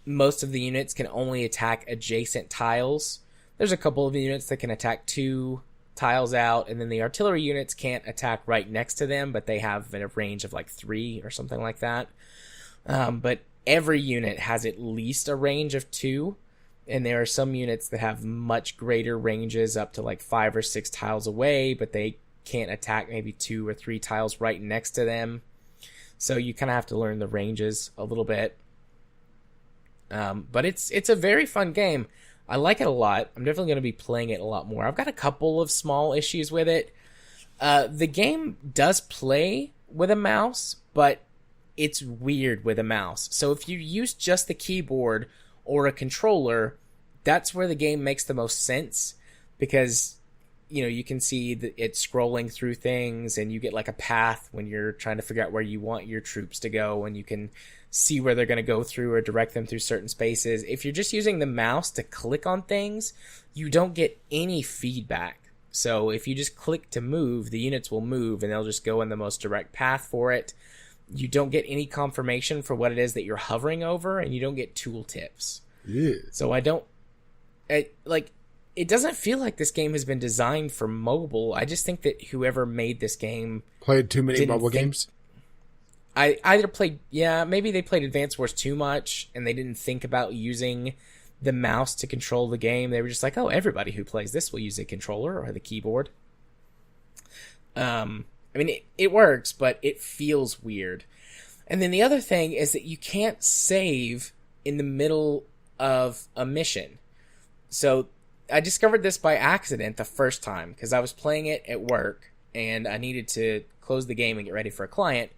most of the units can only attack adjacent tiles. There's a couple of units that can attack 2 tiles out, and then the artillery units can't attack right next to them, but they have a range of like 3 or something like that. But every unit has at least a range of 2, and there are some units that have much greater ranges up to like 5 or 6 tiles away, but they can't attack maybe 2 or 3 tiles right next to them. So you kind of have to learn the ranges a little bit. But it's a very fun game. I like it a lot. I'm definitely going to be playing it a lot more. I've got a couple of small issues with it. The game does play with a mouse, but it's weird with a mouse. So if you use just the keyboard or a controller, that's where the game makes the most sense, because you know, you can see that it's scrolling through things, and you get like a path when you're trying to figure out where you want your troops to go, and you can see where they're going to go through or direct them through certain spaces. If you're just using the mouse to click on things, you don't get any feedback. So if you just click to move, the units will move, and they'll just go in the most direct path for it. You don't get any confirmation for what it is that you're hovering over, and you don't get tooltips. Yeah. So it doesn't feel like this game has been designed for mobile. I just think that whoever made this game played too many mobile games. Maybe they played Advance Wars too much, and they didn't think about using the mouse to control the game. They were just like, oh, everybody who plays this will use a controller or the keyboard. I mean, it works, but it feels weird. And then the other thing is that you can't save in the middle of a mission. So I discovered this by accident the first time, because I was playing it at work, and I needed to close the game and get ready for a client.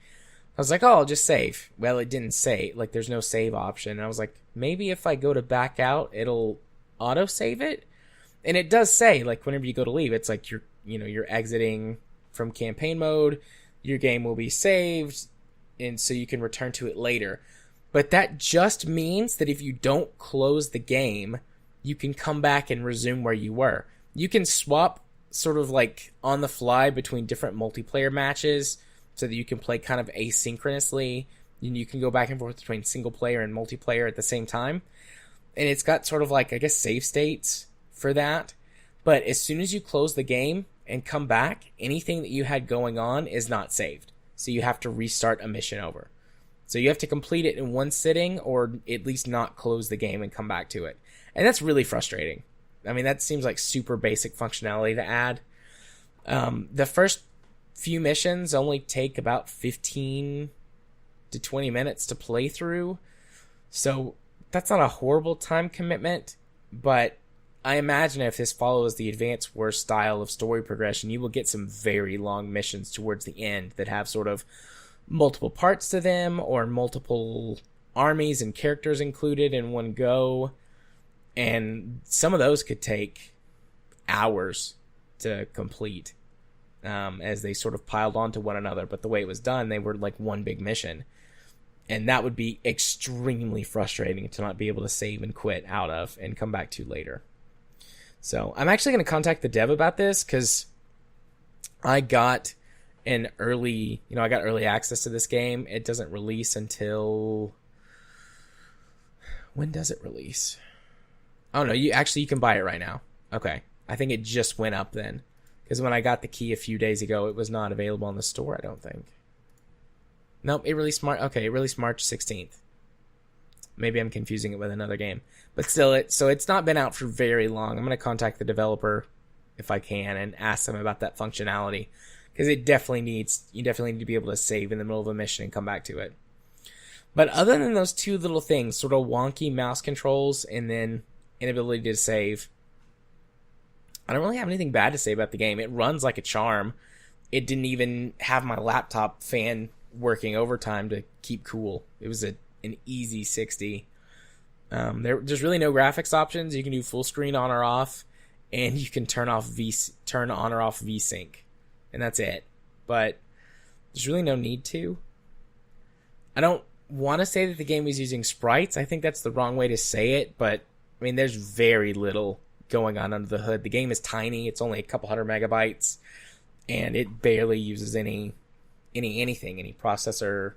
I was like, oh, I'll just save. Well, it didn't save. Like, there's no save option. And I was like, maybe if I go to back out, it'll auto-save it? And it does say, like, whenever you go to leave, it's like you're exiting from campaign mode, your game will be saved, and so you can return to it later. But that just means that if you don't close the game, you can come back and resume where you were. You can swap sort of like on the fly between different multiplayer matches so that you can play kind of asynchronously, and you can go back and forth between single player and multiplayer at the same time. And it's got sort of like, I guess, save states for that. But as soon as you close the game and come back, anything that you had going on is not saved. So you have to restart a mission over. So you have to complete it in one sitting or at least not close the game and come back to it. And that's really frustrating. I mean, that seems like super basic functionality to add. The first few missions only take about 15 to 20 minutes to play through. So that's not a horrible time commitment, but I imagine if this follows the Advance Wars style of story progression, you will get some very long missions towards the end that have sort of multiple parts to them or multiple armies and characters included in one go. And some of those could take hours to complete as they sort of piled onto one another. But the way it was done, they were like one big mission. And that would be extremely frustrating to not be able to save and quit out of and come back to later. So I'm actually going to contact the dev about this because I got early access to this game. It doesn't release until... When does it release? Oh, no, you can buy it right now. Okay. I think it just went up then. Because when I got the key a few days ago, it was not available in the store, I don't think. Nope, it released March 16th. Maybe I'm confusing it with another game. But still, it's not been out for very long. I'm going to contact the developer if I can and ask them about that functionality. Because you definitely need to be able to save in the middle of a mission and come back to it. But other than those two little things, sort of wonky mouse controls and then inability to save, I don't really have anything bad to say about the game. It runs like a charm. It didn't even have my laptop fan working overtime to keep cool. It was an easy 60. There's really no graphics options. You can do full screen on or off, and you can turn on or off VSync. And that's it. But there's really no need to. I don't want to say that the game is using sprites. I think that's the wrong way to say it, but I mean, there's very little going on under the hood. The game is tiny. It's only a couple hundred megabytes, and it barely uses any processor,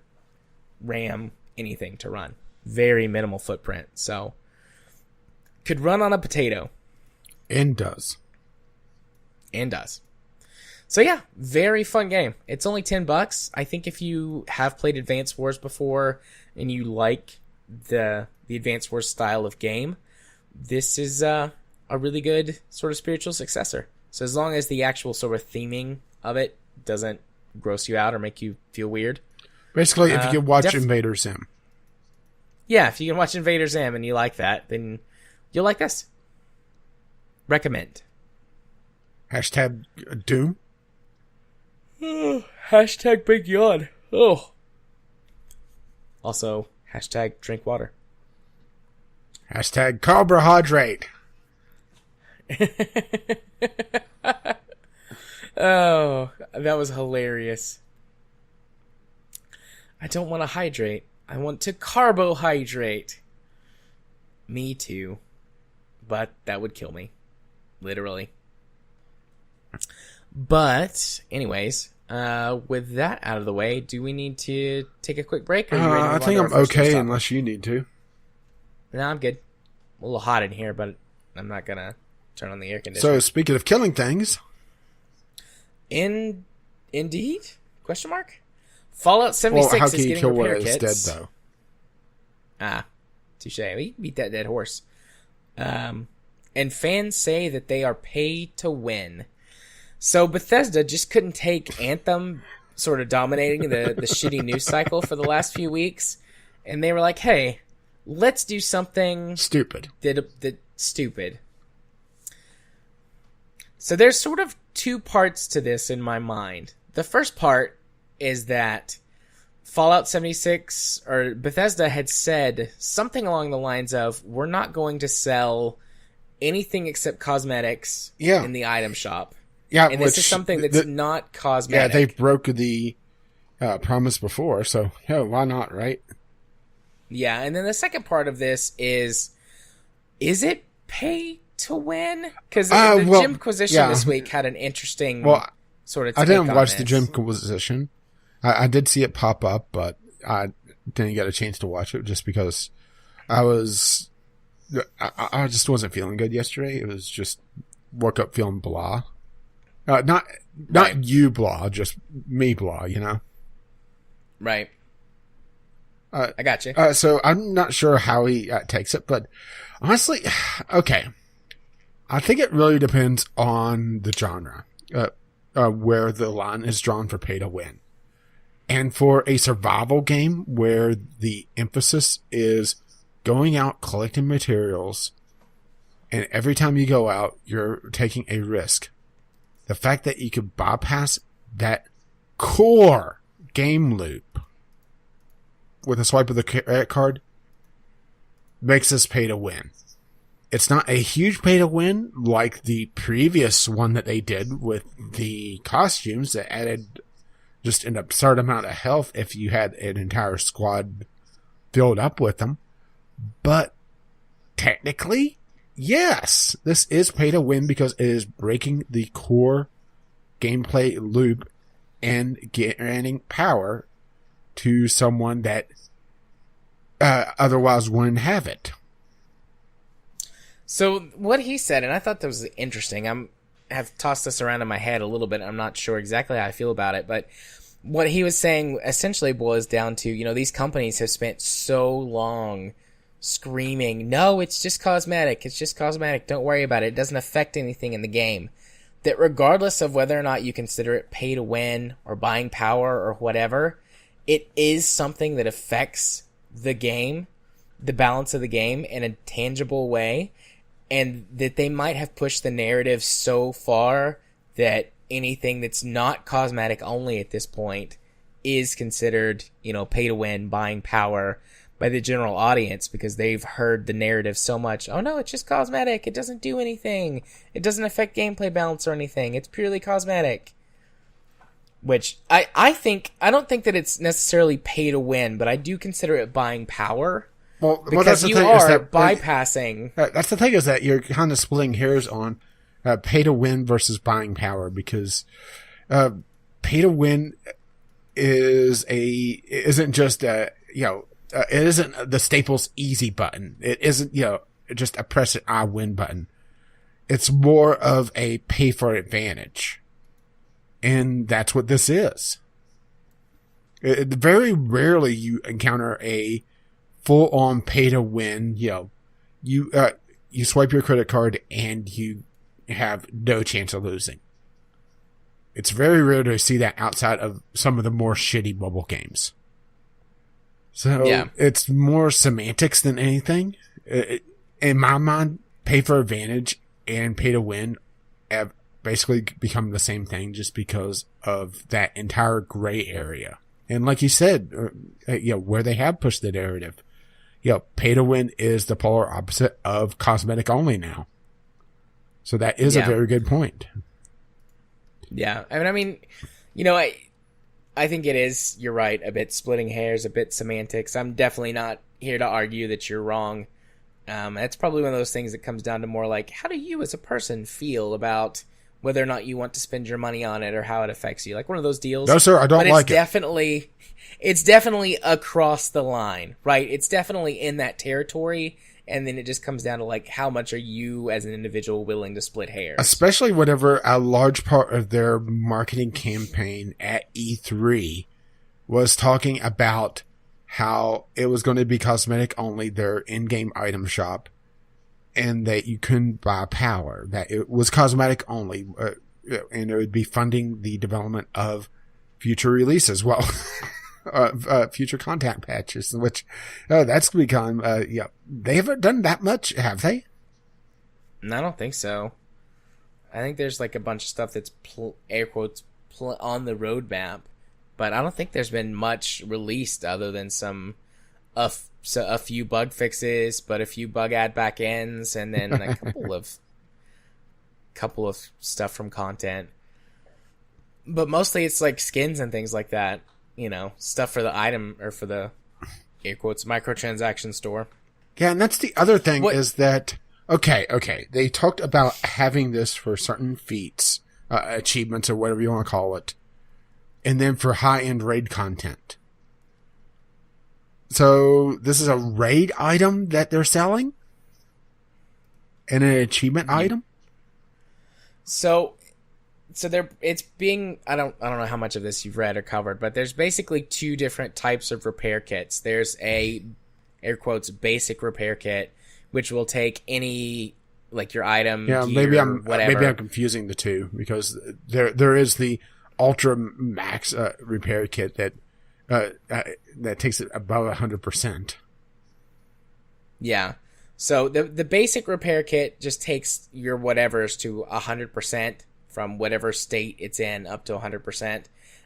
RAM, anything to run. Very minimal footprint. So could run on a potato. And does. So yeah, very fun game. It's only $10. I think if you have played Advance Wars before and you like the Advance Wars style of game, this is a really good sort of spiritual successor. So as long as the actual sort of theming of it doesn't gross you out or make you feel weird. Basically, if you can watch Invader Zim. Yeah, if you can watch Invader Zim and you like that, then you'll like this. Recommend. Hashtag Doom. Hashtag big yawn. Oh. Also, hashtag drink water. Hashtag carbohydrate. Oh, that was hilarious. I don't want to hydrate. I want to carbohydrate. Me too. But that would kill me. Literally. But, anyways, with that out of the way, do we need to take a quick break? Or are you ready to I think I'm okay unless you need to. No, I'm good. A little hot in here, but I'm not going to turn on the air conditioner. So, speaking of killing things. Indeed? Question mark? Fallout 76 is getting repair kits. Dead, though. Ah, touche. We beat that dead horse. And fans say that they are pay to win. So Bethesda just couldn't take Anthem sort of dominating the shitty news cycle for the last few weeks. And they were like, hey, let's do something... Stupid. Stupid. So there's sort of two parts to this in my mind. The first part is that Fallout 76, or Bethesda had said something along the lines of, we're not going to sell anything except cosmetics in the item shop. Yeah, and this is something that's not cosmetic. Yeah, they broke the promise before, so why not, right? Yeah, and then the second part of this is it pay to win? Because the Gymquisition this week had an interesting sort of take I didn't watch this. the Gymquisition. I did see it pop up, but I didn't get a chance to watch it just because I just wasn't feeling good yesterday. It was just woke up feeling blah. Not you blah, just me blah, you know? Right. I got you. So I'm not sure how he takes it, but honestly, okay. I think it really depends on the genre, where the line is drawn for pay to win. And for a survival game where the emphasis is going out, collecting materials, and every time you go out, you're taking a risk. The fact that you could bypass that core game loop with a swipe of the credit card makes this pay to win. It's not a huge pay to win like the previous one that they did with the costumes that added just an absurd amount of health if you had an entire squad filled up with them. But technically, yes, this is pay to win because it is breaking the core gameplay loop and granting power to someone that otherwise wouldn't have it. So what he said, and I thought that was interesting. Have tossed this around in my head a little bit. I'm not sure exactly how I feel about it, but what he was saying essentially boils down to, these companies have spent so long screaming, no, it's just cosmetic. It's just cosmetic. Don't worry about it. It doesn't affect anything in the game. That regardless of whether or not you consider it pay to win or buying power or whatever, it is something that affects the game, the balance of the game in a tangible way. And that they might have pushed the narrative so far that anything that's not cosmetic only at this point is considered, pay to win, buying power by the general audience because they've heard the narrative so much. Oh no, it's just cosmetic. It doesn't do anything. It doesn't affect gameplay balance or anything. It's purely cosmetic. Which I don't think that it's necessarily pay to win, but I do consider it buying power. Well, because that's the you thing, are is that, bypassing. That's the thing, is that you're kind of splitting hairs on pay to win versus buying power, because pay to win isn't just it isn't the Staples easy button. It isn't just a press it I win button. It's more of a pay for advantage, and that's what this is. Very rarely you encounter a full-on pay-to-win, you swipe your credit card and you have no chance of losing. It's very rare to see that outside of some of the more shitty mobile games. So It's more semantics than anything. In my mind, pay for advantage and pay to win have basically become the same thing just because of that entire gray area. And like you said, where they have pushed the narrative, pay to win is the polar opposite of cosmetic only now. So that is a very good point. Yeah. I mean, I think it is, you're right, a bit splitting hairs, a bit semantics. I'm definitely not here to argue that you're wrong. It's probably one of those things that comes down to more like, how do you as a person feel about whether or not you want to spend your money on it or how it affects you? Like one of those deals. No, sir, I don't like it. It's definitely across the line, right? It's definitely in that territory, and then it just comes down to like, how much are you as an individual willing to split hairs? Especially whenever a large part of their marketing campaign at E3 was talking about how it was going to be cosmetic only, their in-game item shop, and that you couldn't buy power, that it was cosmetic only, and it would be funding the development of future releases. Well, future contact patches, which that's become, they haven't done that much, have they? No, I don't think so. I think there's like a bunch of stuff that's air quotes on the roadmap, but I don't think there's been much released other than a few bug fixes, but a few bug add back ends, and then a couple of stuff from content. But mostly it's like skins and things like that, stuff for the item or for the air quotes microtransaction store. Yeah, and that's the other thing is that okay, they talked about having this for certain feats, achievements or whatever you want to call it, and then for high-end raid content. So this is a raid item that they're selling? And an achievement item? So it's being, I don't know how much of this you've read or covered, but there's basically two different types of repair kits. There's a, air quotes, basic repair kit, which will take any, like, your item, gear, whatever. Maybe I'm confusing the two, because there is the ultra max repair kit that takes it above 100%. Yeah. So the basic repair kit just takes your whatevers to 100% from whatever state it's in up to 100%,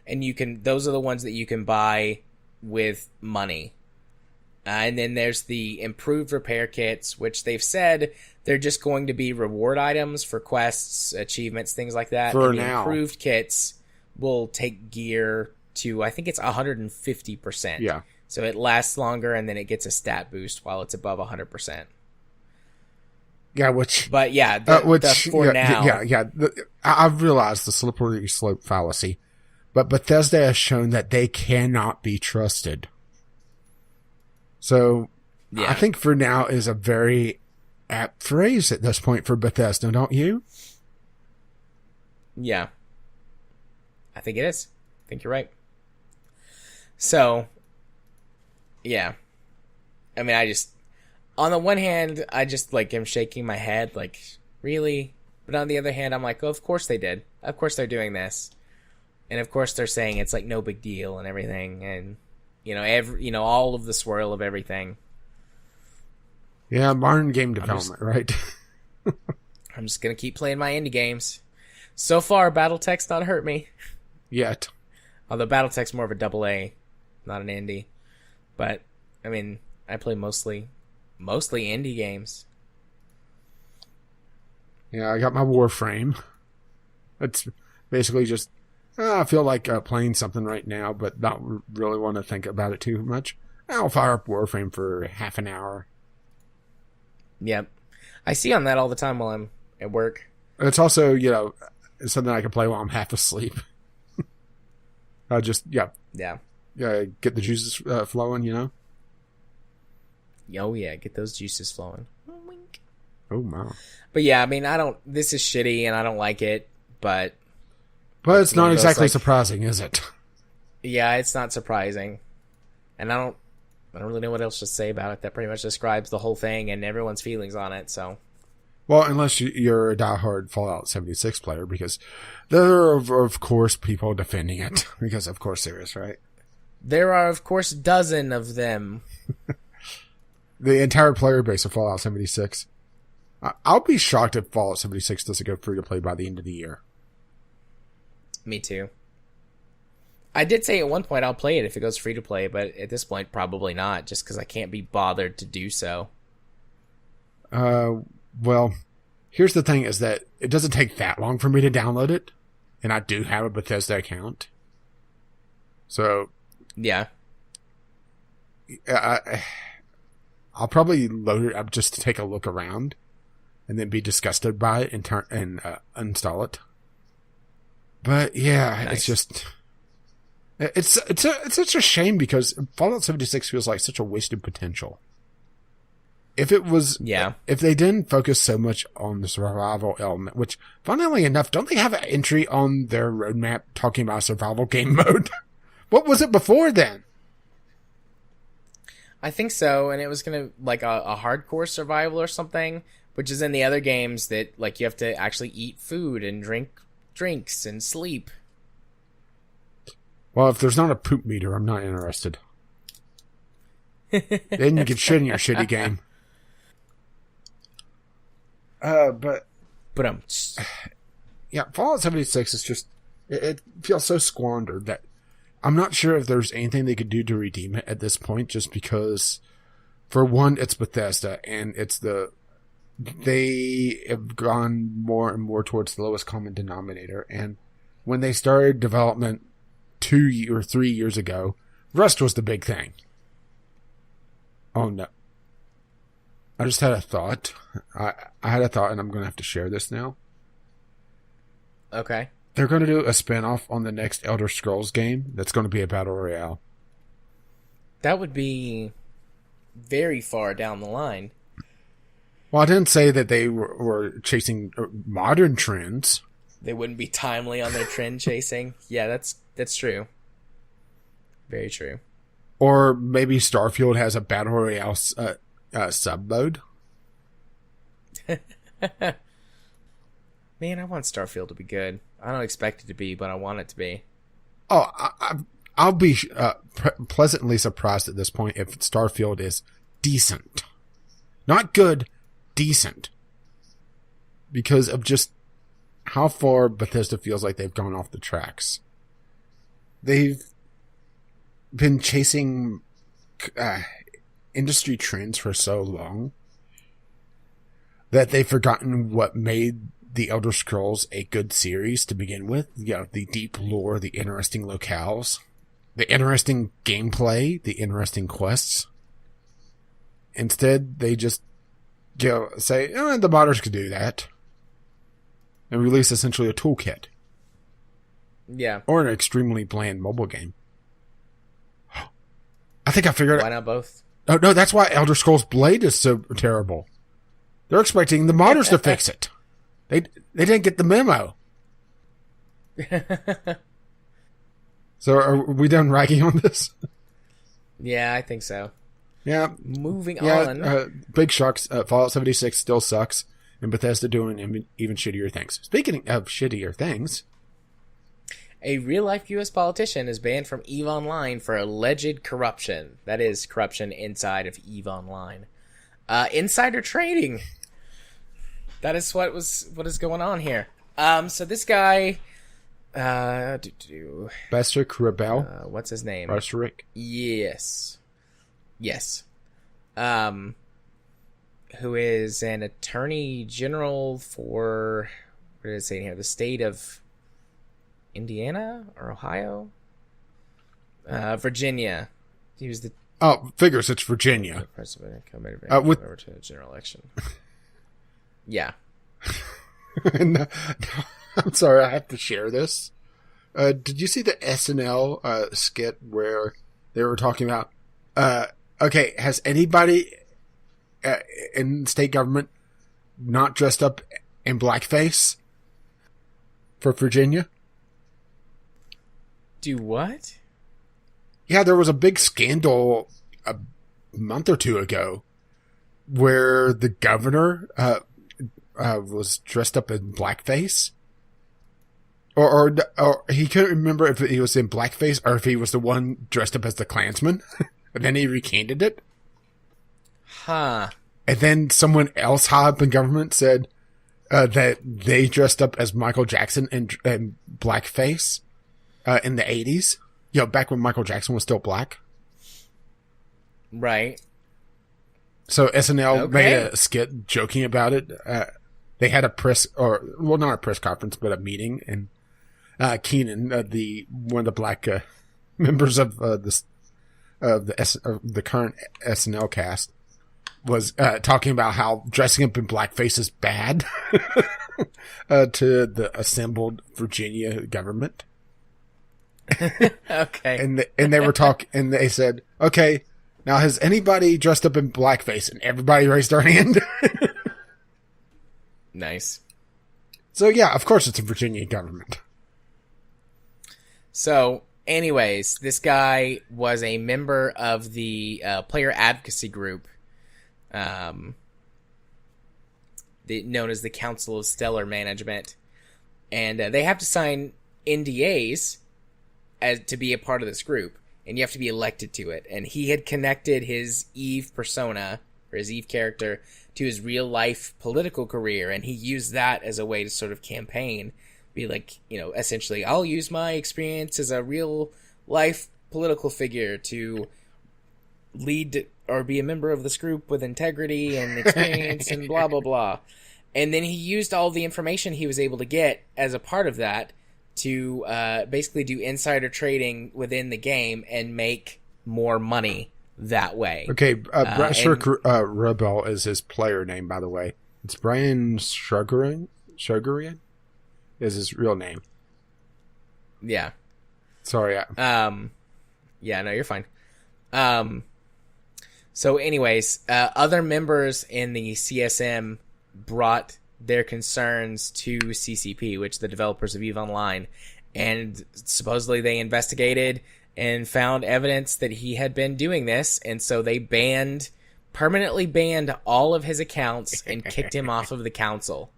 and those are the ones that you can buy with money. And then there's the improved repair kits, which they've said they're just going to be reward items for quests, achievements, things like that. For and the now. Improved kits will take gear to, I think it's 150%. Yeah. So it lasts longer, and then it gets a stat boost while it's above 100%. Yeah, But yeah, I've realized the slippery slope fallacy, but Bethesda has shown that they cannot be trusted. So yeah. I think for now is a very apt phrase at this point for Bethesda, don't you? Yeah. I think it is. I think you're right. So, yeah. I mean, on the one hand, I just, like, am shaking my head, like, really? But on the other hand, I'm like, oh, of course they did. Of course they're doing this. And of course they're saying it's, like, no big deal and everything. And, all of the swirl of everything. Yeah, modern game development, right? I'm just going to keep playing my indie games. So far, Battletech's not hurt me. Yet. Although Battletech's more of a AA, not an indie. But, I mean, I play mostly indie games. Yeah, I got my Warframe. It's basically just, I feel like playing something right now, but not really want to think about it too much. I'll fire up Warframe for half an hour. Yep. I see on that all the time while I'm at work. It's also, something I can play while I'm half asleep. Yeah. Get the juices flowing, Oh, yeah, get those juices flowing. Wink. Oh, my. But yeah, I mean, this is shitty and I don't like it, but it's not exactly surprising, is it? Yeah, it's not surprising. And I don't really know what else to say about it. That pretty much describes the whole thing and everyone's feelings on it, so. Well, unless you're a diehard Fallout 76 player, because there are, of course, people defending it. Because, of course, there is, right? There are, of course, dozen of them. The entire player base of Fallout 76. I'll be shocked if Fallout 76 doesn't go free to play by the end of the year. Me too. I did say at one point I'll play it if it goes free to play, but at this point, probably not, just because I can't be bothered to do so. Well, here's the thing is that it doesn't take that long for me to download it, and I do have a Bethesda account. So, yeah. I'll probably load it up just to take a look around and then be disgusted by it and uninstall it. But yeah, nice. It's just, it's such a shame because Fallout 76 feels like such a wasted potential. If it was, if they didn't focus so much on the survival element, which, funnily enough, don't they have an entry on their roadmap talking about survival game mode? What was it before then? I think so, and it was gonna like a hardcore survival or something, which is in the other games that like you have to actually eat food and drink drinks and sleep. Well, if there's not a poop meter, I'm not interested. Then you can shit in your shitty game. But yeah, Fallout 76 is just, it feels so squandered that I'm not sure if there's anything they could do to redeem it at this point, just because, for one, it's Bethesda, and they have gone more and more towards the lowest common denominator, and when they started development 2 or 3 years ago, Rust was the big thing. Oh no. I just had a thought. I had a thought, and I'm going to have to share this now. Okay. They're going to do a spin-off on the next Elder Scrolls game that's going to be a battle royale. That would be very far down the line. Well, I didn't say that they were chasing modern trends. They wouldn't be timely on their trend chasing. Yeah, that's true. Very true. Or maybe Starfield has a Battle Royale sub mode. Man, I want Starfield to be good. I don't expect it to be, but I want it to be. Oh, I'll be pleasantly surprised at this point if Starfield is decent. Not good, decent. Because of just how far Bethesda feels like they've gone off the tracks. They've been chasing industry trends for so long that they've forgotten what made the Elder Scrolls a good series to begin with. You know, the deep lore, the interesting locales, the interesting gameplay, the interesting quests. Instead, they just say, the modders could do that. And release essentially a toolkit. Yeah. Or an extremely bland mobile game. I think I figured Why not both? Oh, no, that's why Elder Scrolls Blade is so terrible. They're expecting the modders to fix it. They didn't get the memo. So are we done ragging on this? Yeah, I think so. Yeah. Moving on. Big shucks. Fallout 76 still sucks. And Bethesda doing even shittier things. Speaking of shittier things. A real-life U.S. politician is banned from EVE Online for alleged corruption. That is, corruption inside of EVE Online. Insider trading. That is what is going on here. So this guy... Bessic Rebel? What's his name? Bessic? Yes. Who is an attorney general for... What did it say here? The state of... Indiana or Ohio? Virginia. He was the... Oh, figures it's Virginia. President with to the general election. Yeah. And, I'm sorry, I have to share this. Did you see the SNL skit where they were talking about... okay, has anybody in state government not dressed up in blackface for Virginia? Do what? Yeah, there was a big scandal a month or two ago where the governor was dressed up in blackface. Or he couldn't remember if he was in blackface or if he was the one dressed up as the Klansman. And then he recanted it. Huh. And then someone else high up in government said that they dressed up as Michael Jackson in blackface. In the 80s, back when Michael Jackson was still black. Right. So SNL made a skit joking about it. They had not a press conference, but a meeting, and Keenan, one of the black members of the current SNL cast, was talking about how dressing up in blackface is bad to the assembled Virginia government. Okay. And they were talking, and they said, okay, now has anybody dressed up in blackface? And everybody raised their hand. Nice. So yeah, of course it's a Virginia government. So anyways, this guy was a member of the player advocacy group known as the Council of Stellar Management. And they have to sign NDAs to be a part of this group, and you have to be elected to it. And he had connected his EVE persona, or his EVE character, to his real-life political career, and he used that as a way to sort of campaign, be like, essentially, I'll use my experience as a real-life political figure to lead or be a member of this group with integrity and experience and blah, blah, blah. And then he used all the information he was able to get as a part of that to basically do insider trading within the game and make more money that way. Okay, Rebel is his player name, by the way. It's Brian Shugarian is his real name. Yeah. Sorry. Yeah, no, you're fine. So anyways, other members in the CSM brought their concerns to CCP, which the developers of EVE Online, and supposedly they investigated and found evidence that he had been doing this, and so they permanently banned all of his accounts and kicked him off of the council.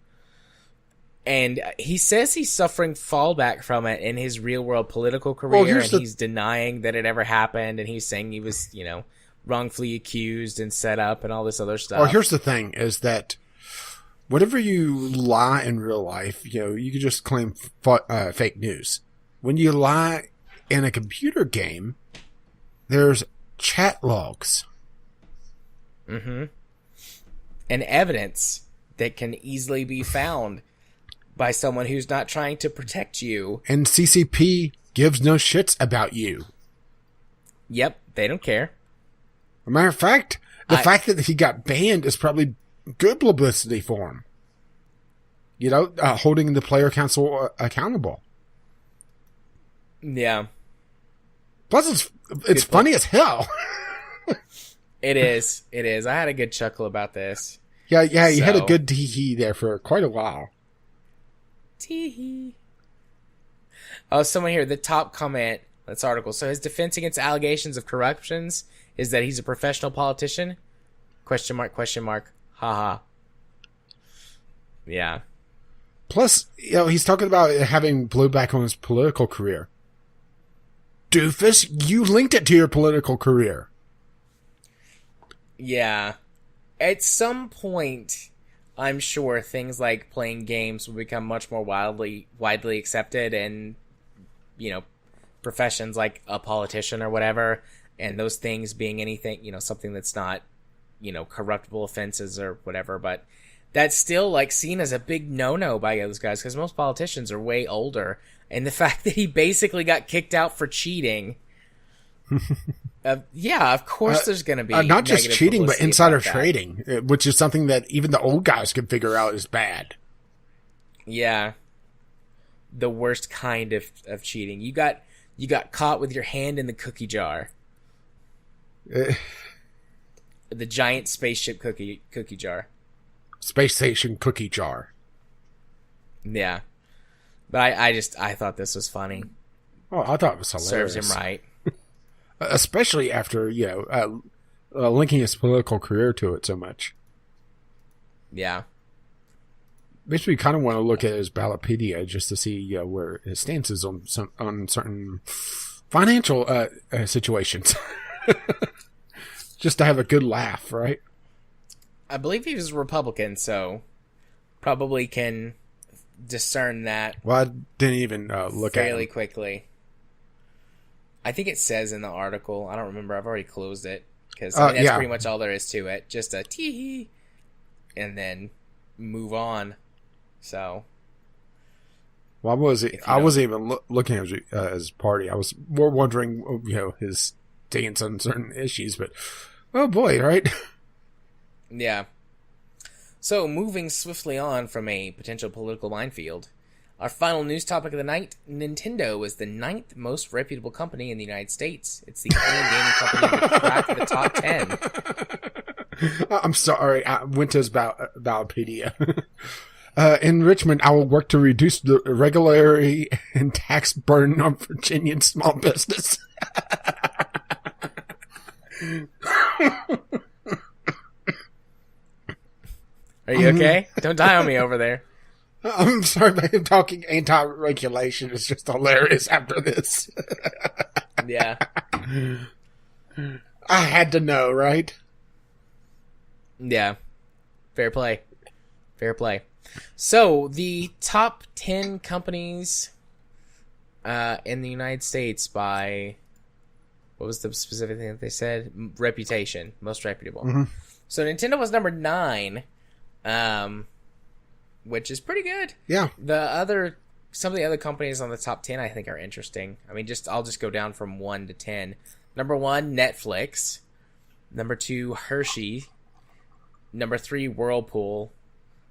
And he says he's suffering fallback from it in his real-world political career, and he's denying that it ever happened, and he's saying he was, wrongfully accused and set up and all this other stuff. Well, here's the thing, is that whatever you lie in real life, you can just claim fake news. When you lie in a computer game, there's chat logs. Mm-hmm. And evidence that can easily be found by someone who's not trying to protect you. And CCP gives no shits about you. Yep, they don't care. As a matter of fact, the fact that he got banned is probably good publicity for him. Holding the player council accountable. Yeah. Plus, it's funny as hell. It is. I had a good chuckle about this. Yeah, you had a good tee-hee there for quite a while. Tee-hee. Oh, someone here, the top comment, this article. So his defense against allegations of corruptions is that he's a professional politician? Question mark. Haha. Yeah. Plus, he's talking about having blowback on his political career. Doofus, you linked it to your political career. Yeah. At some point, I'm sure things like playing games will become much more widely accepted, and professions like a politician or whatever, and those things being anything, something that's not, corruptible offenses or whatever, but that's still seen as a big no-no by those guys, because most politicians are way older, and the fact that he basically got kicked out for cheating. Of course there's going to be not just cheating, but insider trading, which is something that even the old guys can figure out is bad. Yeah. The worst kind of cheating. You got caught with your hand in the cookie jar. The giant spaceship cookie jar. Space station cookie jar. Yeah. But I thought this was funny. Oh, I thought it was hilarious. Serves him right. Especially after, linking his political career to it so much. Yeah. Makes me kind of want to look at his Ballotpedia just to see where his stance is on certain financial situations. Just to have a good laugh, right? I believe he was a Republican, so probably can discern that. Well, I didn't even look at it fairly quickly. I think it says in the article. I don't remember. I've already closed it because that's pretty much all there is to it. Just a tee, and then move on. So, well, I wasn't even looking at his party. I was more wondering, his stance on certain issues. But oh boy, right? Yeah. So, moving swiftly on from a potential political minefield. Our final news topic of the night, Nintendo is the 9th most reputable company in the United States. It's the only gaming company to crack the top 10. I'm sorry, I went to his Ballotpedia. In Richmond, I will work to reduce the regulatory and tax burden on Virginian small business. Are you okay? Don't die on me over there. I'm sorry, but him talking anti-regulation is just hilarious after this. Yeah. I had to know, right? Yeah. Fair play. So, the top 10 companies in the United States by... What was the specific thing that they said? Reputation. Most reputable. Mm-hmm. So, Nintendo was number 9. Which is pretty good. Yeah. Some of the other companies on the top 10 I think are interesting. I mean, I'll just go down from 1 to 10. Number 1, Netflix. Number 2, Hershey. Number 3, Whirlpool.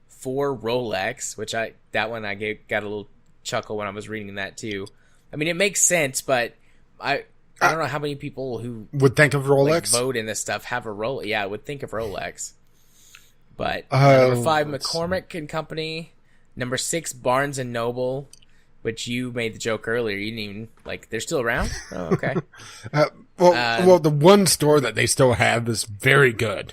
4, Rolex, which got a little chuckle when I was reading that too. I mean, it makes sense, but I don't know how many people who would think of Rolex vote in this stuff have a Rolex. Yeah, I would think of Rolex. But number 5, McCormick and Company. Number 6, Barnes and Noble, which you made the joke earlier. You didn't even, like, they're still around? Oh, okay. Well, the one store that they still have is very good.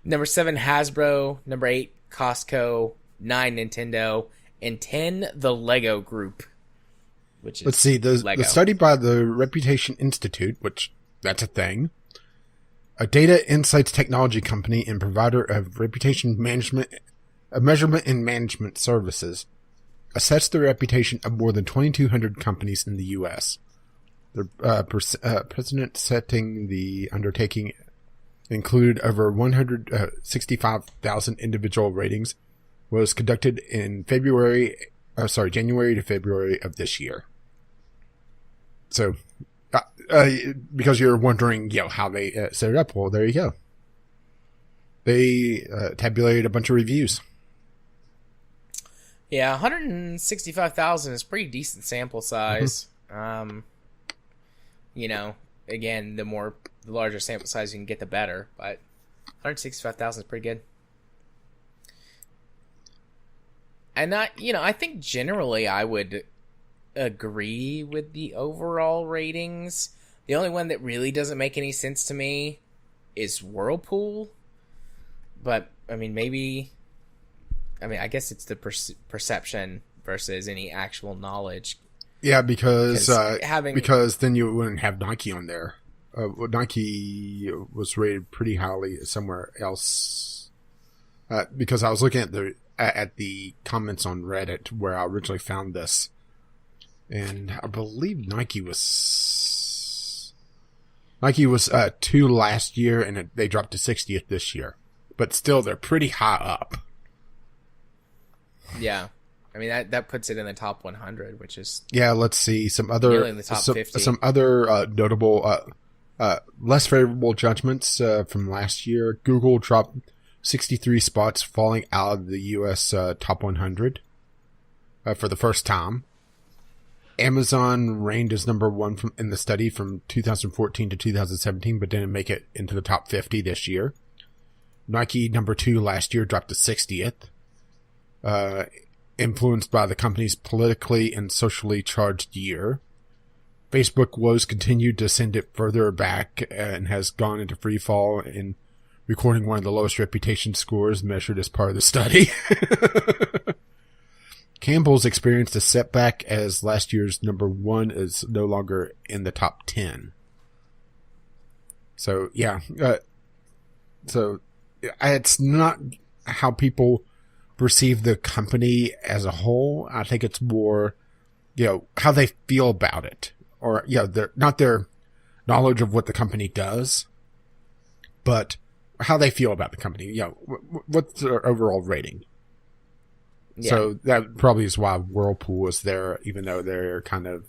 Number 7, Hasbro. Number 8, Costco. 9, Nintendo. And 10, the Lego Group. Which is Let's see, the study by the Reputation Institute, which that's a thing, a data insights technology company and provider of reputation management, measurement and management services, assessed the reputation of more than 2,200 companies in the U.S. The president setting the undertaking included over 165,000 individual ratings, was conducted in January to February of this year. So, because you're wondering, how they set it up, well, there you go. They tabulated a bunch of reviews. Yeah, 165,000 is pretty decent sample size. Mm-hmm. Again, the larger sample size you can get, the better. But 165,000 is pretty good. And I think generally I would agree with the overall ratings. The only one that really doesn't make any sense to me is Whirlpool. But, I guess it's the perception versus any actual knowledge. Yeah, because then you wouldn't have Nike on there. Nike was rated pretty highly somewhere else. Because I was looking at the comments on Reddit where I originally found this. And I believe Nike was 2 last year, and they dropped to 60th this year. But still, they're pretty high up. Yeah, that puts it in the top 100, which is let's see some other really in the top 50. Some other notable less favorable judgments from last year. Google dropped 63 spots, falling out of the U.S. top 100 for the first time. Amazon reigned as number 1 in the study from 2014 to 2017, but didn't make it into the top 50 this year. Nike, number 2 last year, dropped to 60th. Influenced by the company's politically and socially charged year. Facebook woes continued to send it further back and has gone into free fall in recording one of the lowest reputation scores measured as part of the study. Campbell's experienced a setback as last year's number 1 is no longer in the top 10. So, yeah. It's not how people perceive the company as a whole. I think it's more, how they feel about it. Or, not their knowledge of what the company does, but how they feel about the company. What's their overall rating? Yeah. So that probably is why Whirlpool was there, even though they're kind of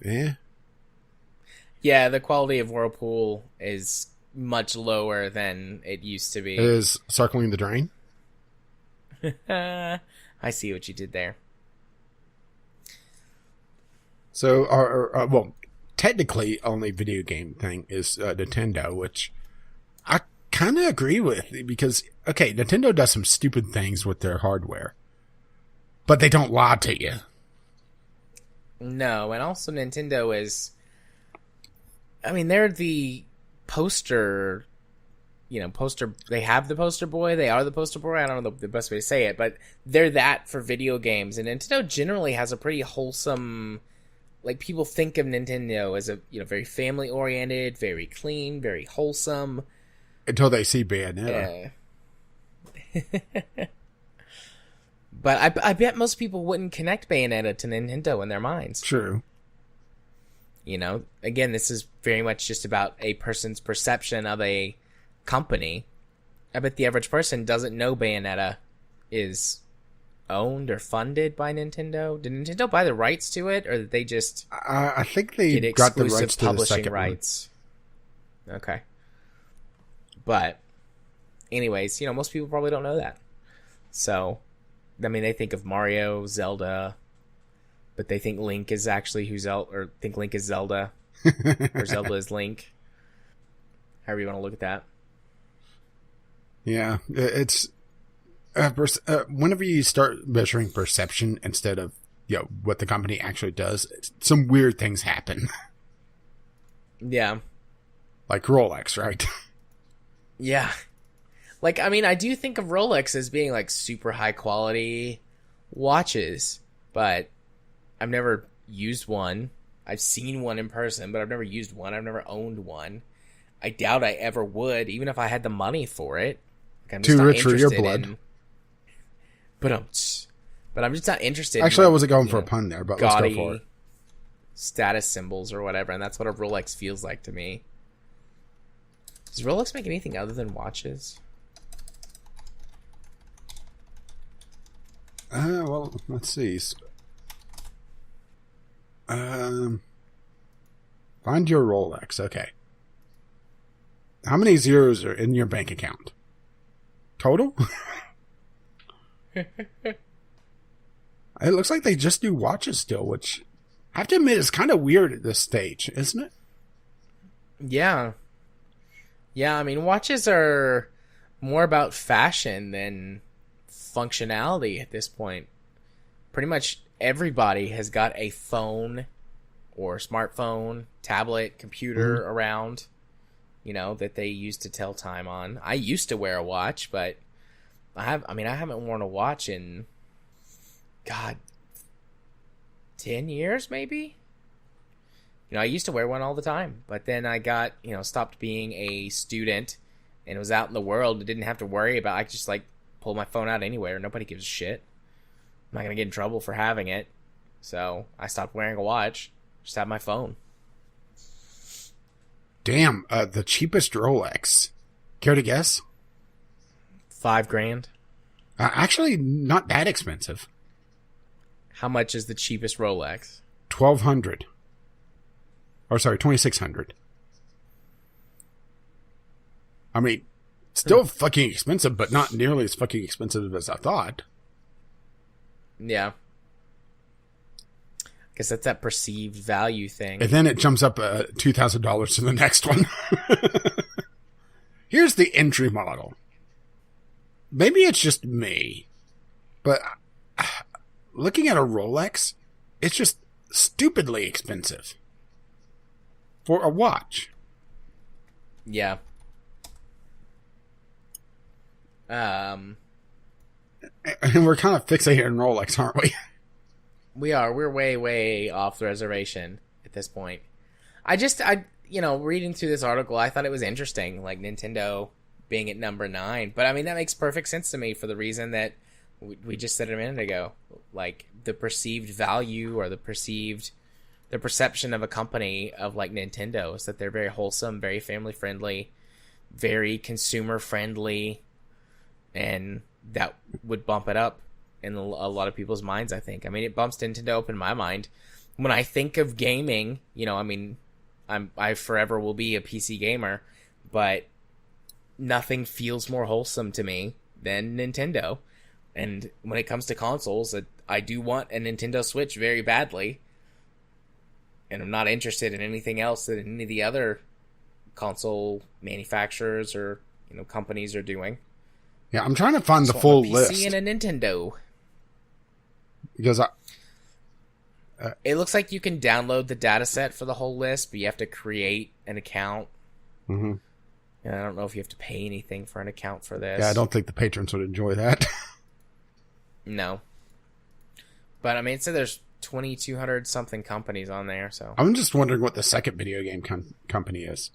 Yeah, the quality of Whirlpool is much lower than it used to be. It is circling the drain. I see what you did there. So, technically, only video game thing is Nintendo, which I kind of agree with, because, Nintendo does some stupid things with their hardware. But they don't lie to you. No, and also Nintendo is... they're the poster... they have the poster boy, they are the poster boy, I don't know the best way to say it, but they're that for video games, and Nintendo generally has a pretty wholesome... people think of Nintendo as a, very family-oriented, very clean, very wholesome. Until they see Bayonetta. But I bet most people wouldn't connect Bayonetta to Nintendo in their minds. True. Again, this is very much just about a person's perception of a company. I bet the average person doesn't know Bayonetta is owned or funded by Nintendo. Did Nintendo buy the rights to it, or did they just I think they got the rights to the second rights? One. Okay. But anyways, most people probably don't know that. So they think of Mario, Zelda, but they think Link is actually think Link is Zelda, or Zelda is Link. However you want to look at that. Yeah, it's whenever you start measuring perception instead of what the company actually does, some weird things happen. Yeah. Like Rolex, right? Yeah. Like, I mean, I do think of Rolex as being like super high quality watches, but I've never used one. I've seen one in person, but I've never used one. I've never owned one. I doubt I ever would, even if I had the money for it. Like, I'm just Too not rich for your interested blood. But I'm just not interested. Actually, in, I wasn't going for a pun there, but let's go for it. Status symbols or whatever, and that's what a Rolex feels like to me. Does Rolex make anything other than watches? Well, let's see. Find your Rolex. Okay. How many zeros are in your bank account? Total? It looks like they just do watches still, which I have to admit is kind of weird at this stage, isn't it? Yeah. Yeah, I mean, watches are more about fashion than functionality at this point. Pretty much everybody has got a phone or smartphone, tablet, computer around, that they use to tell time on. I used to wear a watch, but I haven't worn a watch in, God, 10 years maybe? I used to wear one all the time, but then I got, stopped being a student and was out in the world and didn't have to worry about, I could just pull my phone out anywhere. Nobody gives a shit. I'm not going to get in trouble for having it. So I stopped wearing a watch, just have my phone. Damn, the cheapest Rolex. Care to guess? $5,000. Actually, not that expensive. How much is the cheapest Rolex? $1,200. Or sorry, $2,600. I mean, still fucking expensive, but not nearly as fucking expensive as I thought. Yeah. I guess that's that perceived value thing. And then it jumps up $2,000 to the next one. Here's the entry model. Maybe it's just me, but looking at a Rolex, it's just stupidly expensive for a watch. Yeah. And we're kind of fixated on Rolex, aren't we? We are. We're way, way off the reservation at this point. Reading through this article, I thought it was interesting, like Nintendo being at number 9. But I mean, that makes perfect sense to me for the reason that we just said a minute ago. Like the perceived value or the perception of a company of like Nintendo is that they're very wholesome, very family friendly, very consumer friendly, and that would bump it up in a lot of people's minds, I think. I mean, it bumps Nintendo up in my mind. When I think of gaming, I forever will be a PC gamer, but nothing feels more wholesome to me than Nintendo. And when it comes to consoles, I do want a Nintendo Switch very badly. And I'm not interested in anything else that any of the other console manufacturers or companies are doing. Yeah, I'm trying to find the full list. PC and a Nintendo. Because it looks like you can download the data set for the whole list, but you have to create an account. Mm-hmm. And I don't know if you have to pay anything for an account for this. Yeah, I don't think the patrons would enjoy that. No. But I mean, it said there's 2,200 something companies on there, so. I'm just wondering what the second video game company is.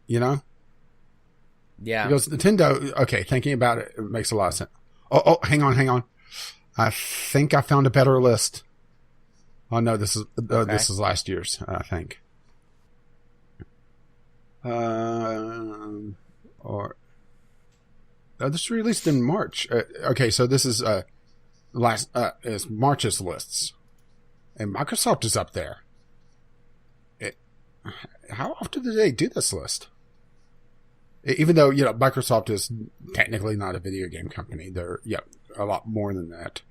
Yeah. Because Nintendo, okay, thinking about it, it makes a lot of sense. Oh, hang on. I think I found a better list. Oh no, this is last year's, I think. This was released in March. Okay, so this is is March's lists, and Microsoft is up there. How often do they do this list? Even though Microsoft is technically not a video game company, they're a lot more than that.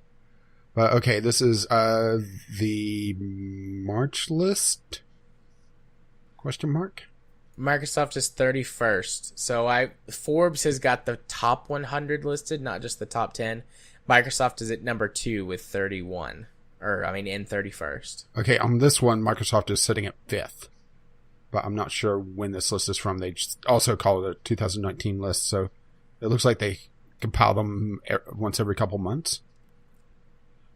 But okay, this is the March list? Question mark? Microsoft is 31st. So Forbes has got the top 100 listed, not just the top 10. Microsoft is at number 2 with 31. In 31st. Okay, on this one, Microsoft is sitting at 5th. But I'm not sure when this list is from. They just also call it a 2019 list, so it looks like they compile them once every couple months.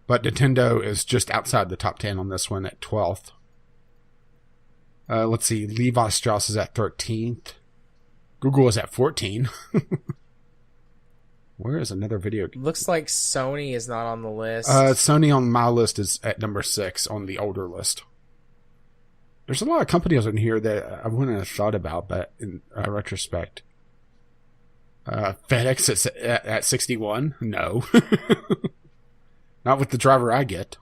But Nintendo is just outside the top 10 on this one at 12th. Let's see, Levi Strauss is at 13th. Google is at 14. Where is another video? Looks like Sony is not on the list. Sony on my list is at number 6 on the older list. There's a lot of companies in here that I wouldn't have thought about, but in retrospect. FedEx is at 61? No. Not with the driver I get.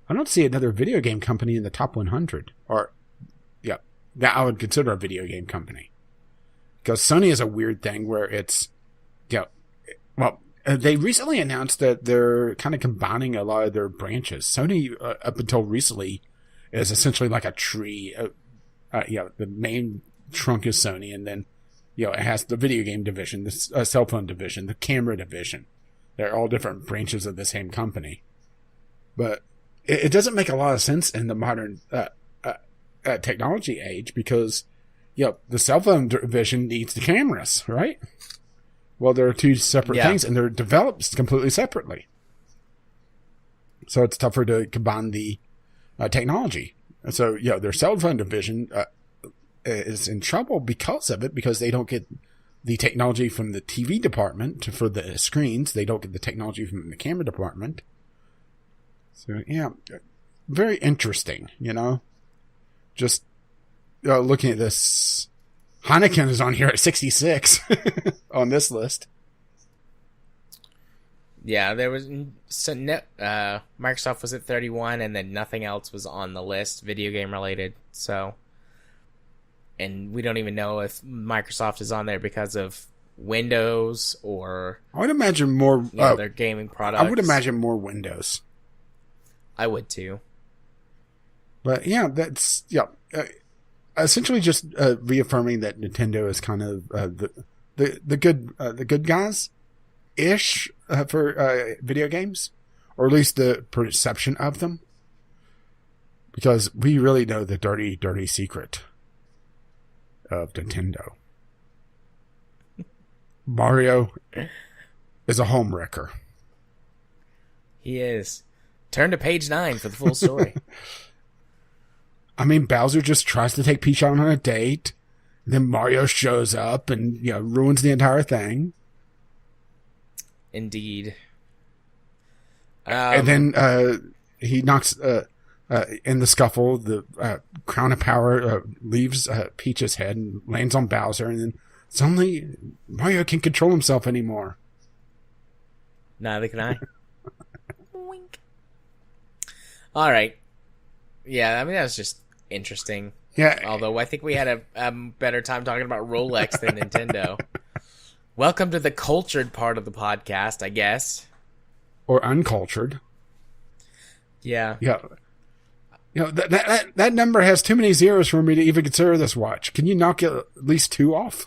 I don't see another video game company in the top 100. Or, yeah, that I would consider a video game company. Because Sony is a weird thing where it's, they recently announced that they're kind of combining a lot of their branches. Sony, up until recently, is essentially like a tree. The main trunk is Sony, and then, it has the video game division, the cell phone division, the camera division. They're all different branches of the same company. But it doesn't make a lot of sense in the modern technology age because, the cell phone division needs the cameras, right? Well, there are two separate things, and they're developed completely separately. So it's tougher to combine the technology. And so, their cell phone division is in trouble because of it, because they don't get the technology from the TV department for the screens. They don't get the technology from the camera department. So, very interesting, Just looking at this, Heineken is on here at 66 on this list. Yeah, there was Microsoft was at 31, and then nothing else was on the list, video game related. So, and we don't even know if Microsoft is on there because of Windows or I would imagine more their gaming products. I would imagine more Windows. I would too. But that's essentially just reaffirming that Nintendo is kind of the good guys ish for video games, or at least the perception of them, because we really know the dirty secret of Nintendo. Mario is a home wrecker. He is. Turn to page 9 for the full story. I mean, Bowser just tries to take Peach out on a date. Then Mario shows up and, ruins the entire thing. Indeed. And then he knocks, in the scuffle, the Crown of Power leaves Peach's head and lands on Bowser. And then suddenly Mario can't control himself anymore. Neither can I. Wink. All right. Yeah, that was just interesting. Yeah. Although I think we had a better time talking about Rolex than Nintendo. Welcome to the cultured part of the podcast, I guess. Or uncultured. Yeah. Yeah. That number has too many zeros for me to even consider this watch. Can you knock at least 2 off?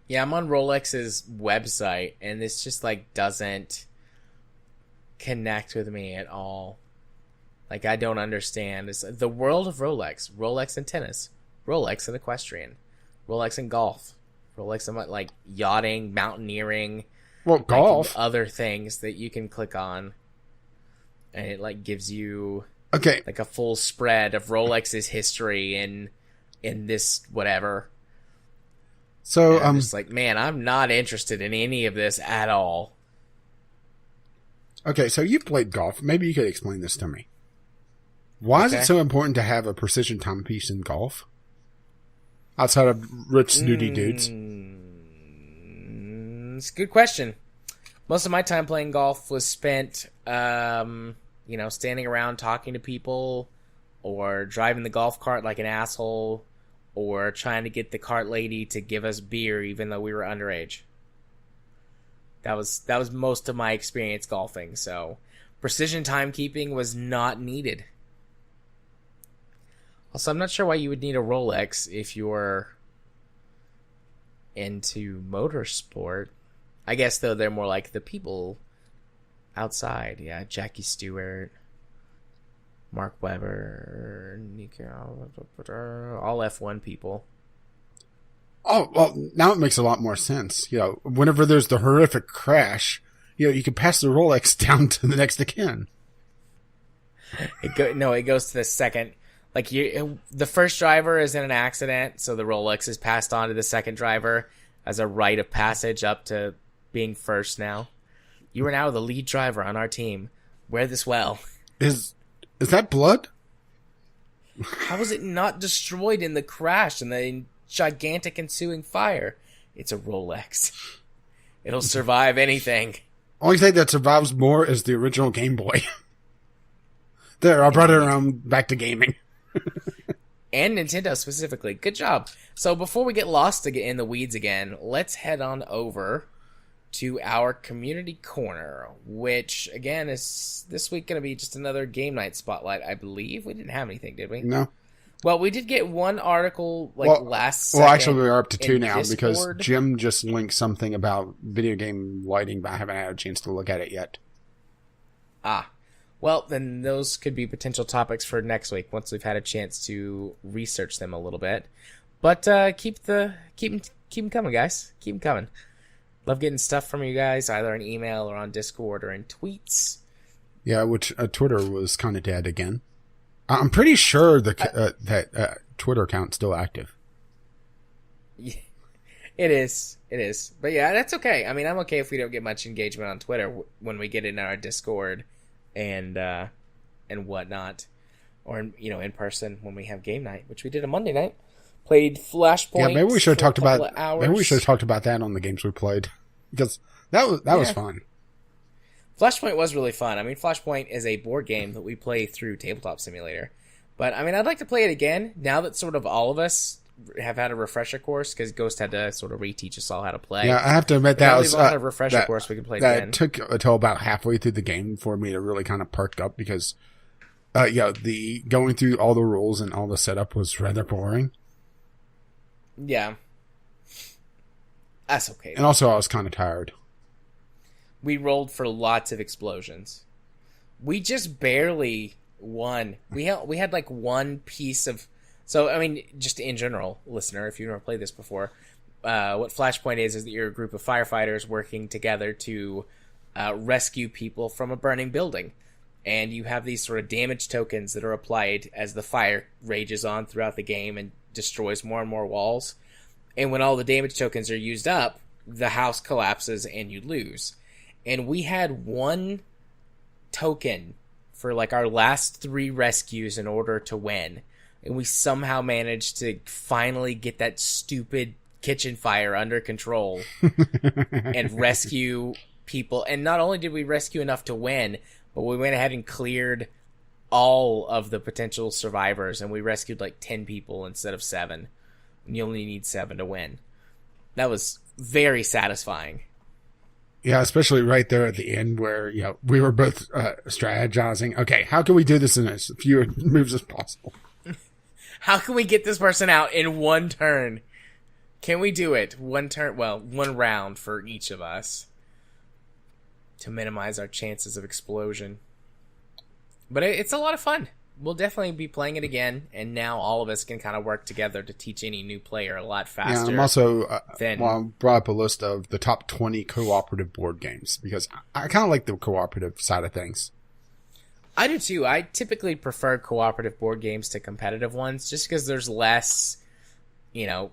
Yeah, I'm on Rolex's website, and this just, doesn't connect with me at all. I don't understand. It's the world of Rolex. Rolex and tennis. Rolex and equestrian. Rolex and golf. Rolex and, yachting, mountaineering. Well, golf. Other things that you can click on. And it, gives you... Okay. a full spread of Rolex's history in this whatever. So, and I'm just man, I'm not interested in any of this at all. Okay, so you played golf. Maybe you could explain this to me. Why is it so important to have a precision timepiece in golf? Outside of rich, snooty dudes. It's a good question. Most of my time playing golf was spent, standing around talking to people, or driving the golf cart like an asshole, or trying to get the cart lady to give us beer even though we were underage. That was most of my experience golfing, so precision timekeeping was not needed. Also, I'm not sure why you would need a Rolex if you're into motorsport. I guess, though, they're more like the people outside. Yeah, Jackie Stewart, Mark Webber, Nico, all F1 people. Oh, well, now it makes a lot more sense. You know, whenever there's the horrific crash, you know, you can pass the Rolex down to the next of kin. It goes to the second. Like, the first driver is in an accident, so the Rolex is passed on to the second driver as a rite of passage up to being first now. You are now the lead driver on our team. Wear this well. Is that blood? How was it not destroyed in the crash and the gigantic ensuing fire? It's a Rolex. It'll survive anything. Only thing that survives more is the original Game Boy. There, I brought it around back to gaming. And Nintendo specifically. Good job. So before we get lost in the weeds again, let's head on over to our community corner, which, again, is this week going to be just another game night spotlight, I believe. We didn't have anything, did we? No. Well, we did get one article last second. Well, actually, we are up to two now Discord. because Jim just linked something about video game lighting, but I haven't had a chance to look at it yet. Ah. Well, then those could be potential topics for next week once we've had a chance to research them a little bit. But keep them coming, guys. Keep them coming. Love getting stuff from you guys, either in email or on Discord or in tweets. Yeah, which Twitter was kind of dead again. I'm pretty sure that Twitter account's still active. Yeah, it is. But yeah, that's okay. I mean, I'm okay if we don't get much engagement on Twitter when we get in our Discord and whatnot, or in person when we have game night, which we did on Monday night. Played Flashpoint. Yeah, maybe we should have talked about. Hours. Maybe we should have talked about that on the games we played, because that was fun. Flashpoint was really fun. I mean, Flashpoint is a board game that we play through Tabletop Simulator. But, I mean, I'd like to play it again, now that sort of all of us have had a refresher course, because Ghost had to sort of reteach us all how to play. Yeah, I have to admit that was a refresher course we can play again. That took until about halfway through the game for me to really kind of perk up, because, the going through all the rules and all the setup was rather boring. Yeah. That's okay. And also, I was kind of tired. We rolled for lots of explosions. We just barely won. We had like one piece of... So, I mean, just in general, listener, if you've never played this before, what Flashpoint is that you're a group of firefighters working together to rescue people from a burning building. And you have these sort of damage tokens that are applied as the fire rages on throughout the game and destroys more and more walls. And when all the damage tokens are used up, the house collapses and you lose. And we had one token for like our last 3 rescues in order to win. And we somehow managed to finally get that stupid kitchen fire under control and rescue people. And not only did we rescue enough to win, but we went ahead and cleared all of the potential survivors. And we rescued like 10 people instead of 7. And you only need 7 to win. That was very satisfying. Yeah, especially right there at the end where we were both strategizing. Okay, how can we do this in as few moves as possible? How can we get this person out in one turn? Can we do it? One turn, well, one round for each of us to minimize our chances of explosion. But it's a lot of fun. We'll definitely be playing it again, and now all of us can kind of work together to teach any new player a lot faster. Yeah, I'm also I brought up a list of the top 20 cooperative board games, because I kind of like the cooperative side of things. I do too. I typically prefer cooperative board games to competitive ones, just because there's less, people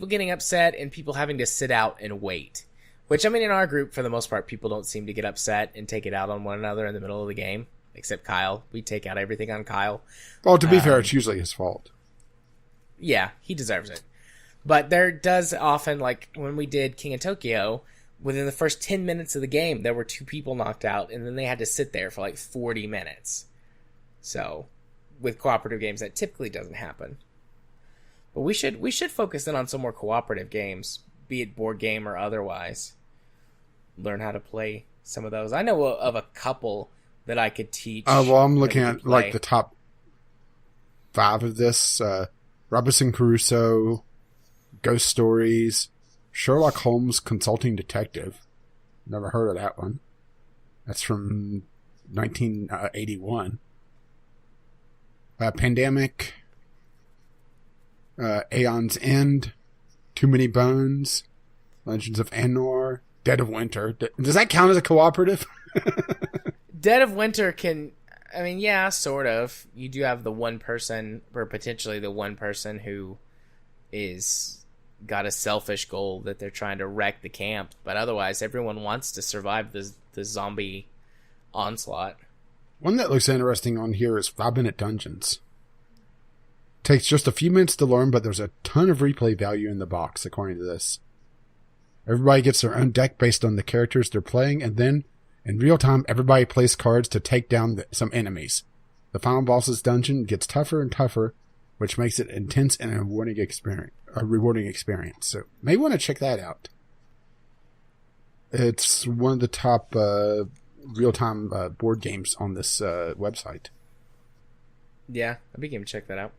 getting upset and people having to sit out and wait. Which, I mean, in our group, for the most part, people don't seem to get upset and take it out on one another in the middle of the game. Except Kyle. We take out everything on Kyle. Well, to be fair, it's usually his fault. Yeah, he deserves it. But there does often, like when we did King of Tokyo, within the first 10 minutes of the game, there were 2 people knocked out, and then they had to sit there for like 40 minutes. So, with cooperative games, that typically doesn't happen. But we should focus in on some more cooperative games, be it board game or otherwise. Learn how to play some of those. I know of a couple that I could teach. Well, I'm looking at like the top 5 of this. Robinson Crusoe, Ghost Stories, Sherlock Holmes Consulting Detective. Never heard of that one. That's from 1981. Pandemic, Aeon's End, Too Many Bones, Legends of Anor, Dead of Winter. Does that count as a cooperative? Dead of Winter yeah, sort of. You do have the one person, or potentially the one person who is got a selfish goal that they're trying to wreck the camp, but otherwise everyone wants to survive the zombie onslaught. One that looks interesting on here is 5-Minute Dungeons. Takes just a few minutes to learn, but there's a ton of replay value in the box, according to this. Everybody gets their own deck based on the characters they're playing, and then, in real time, everybody plays cards to take down some enemies. The final boss's dungeon gets tougher and tougher, which makes it intense and a rewarding experience. So, may want to check that out. It's one of the top real-time board games on this website. Yeah, I'd be game to check that out.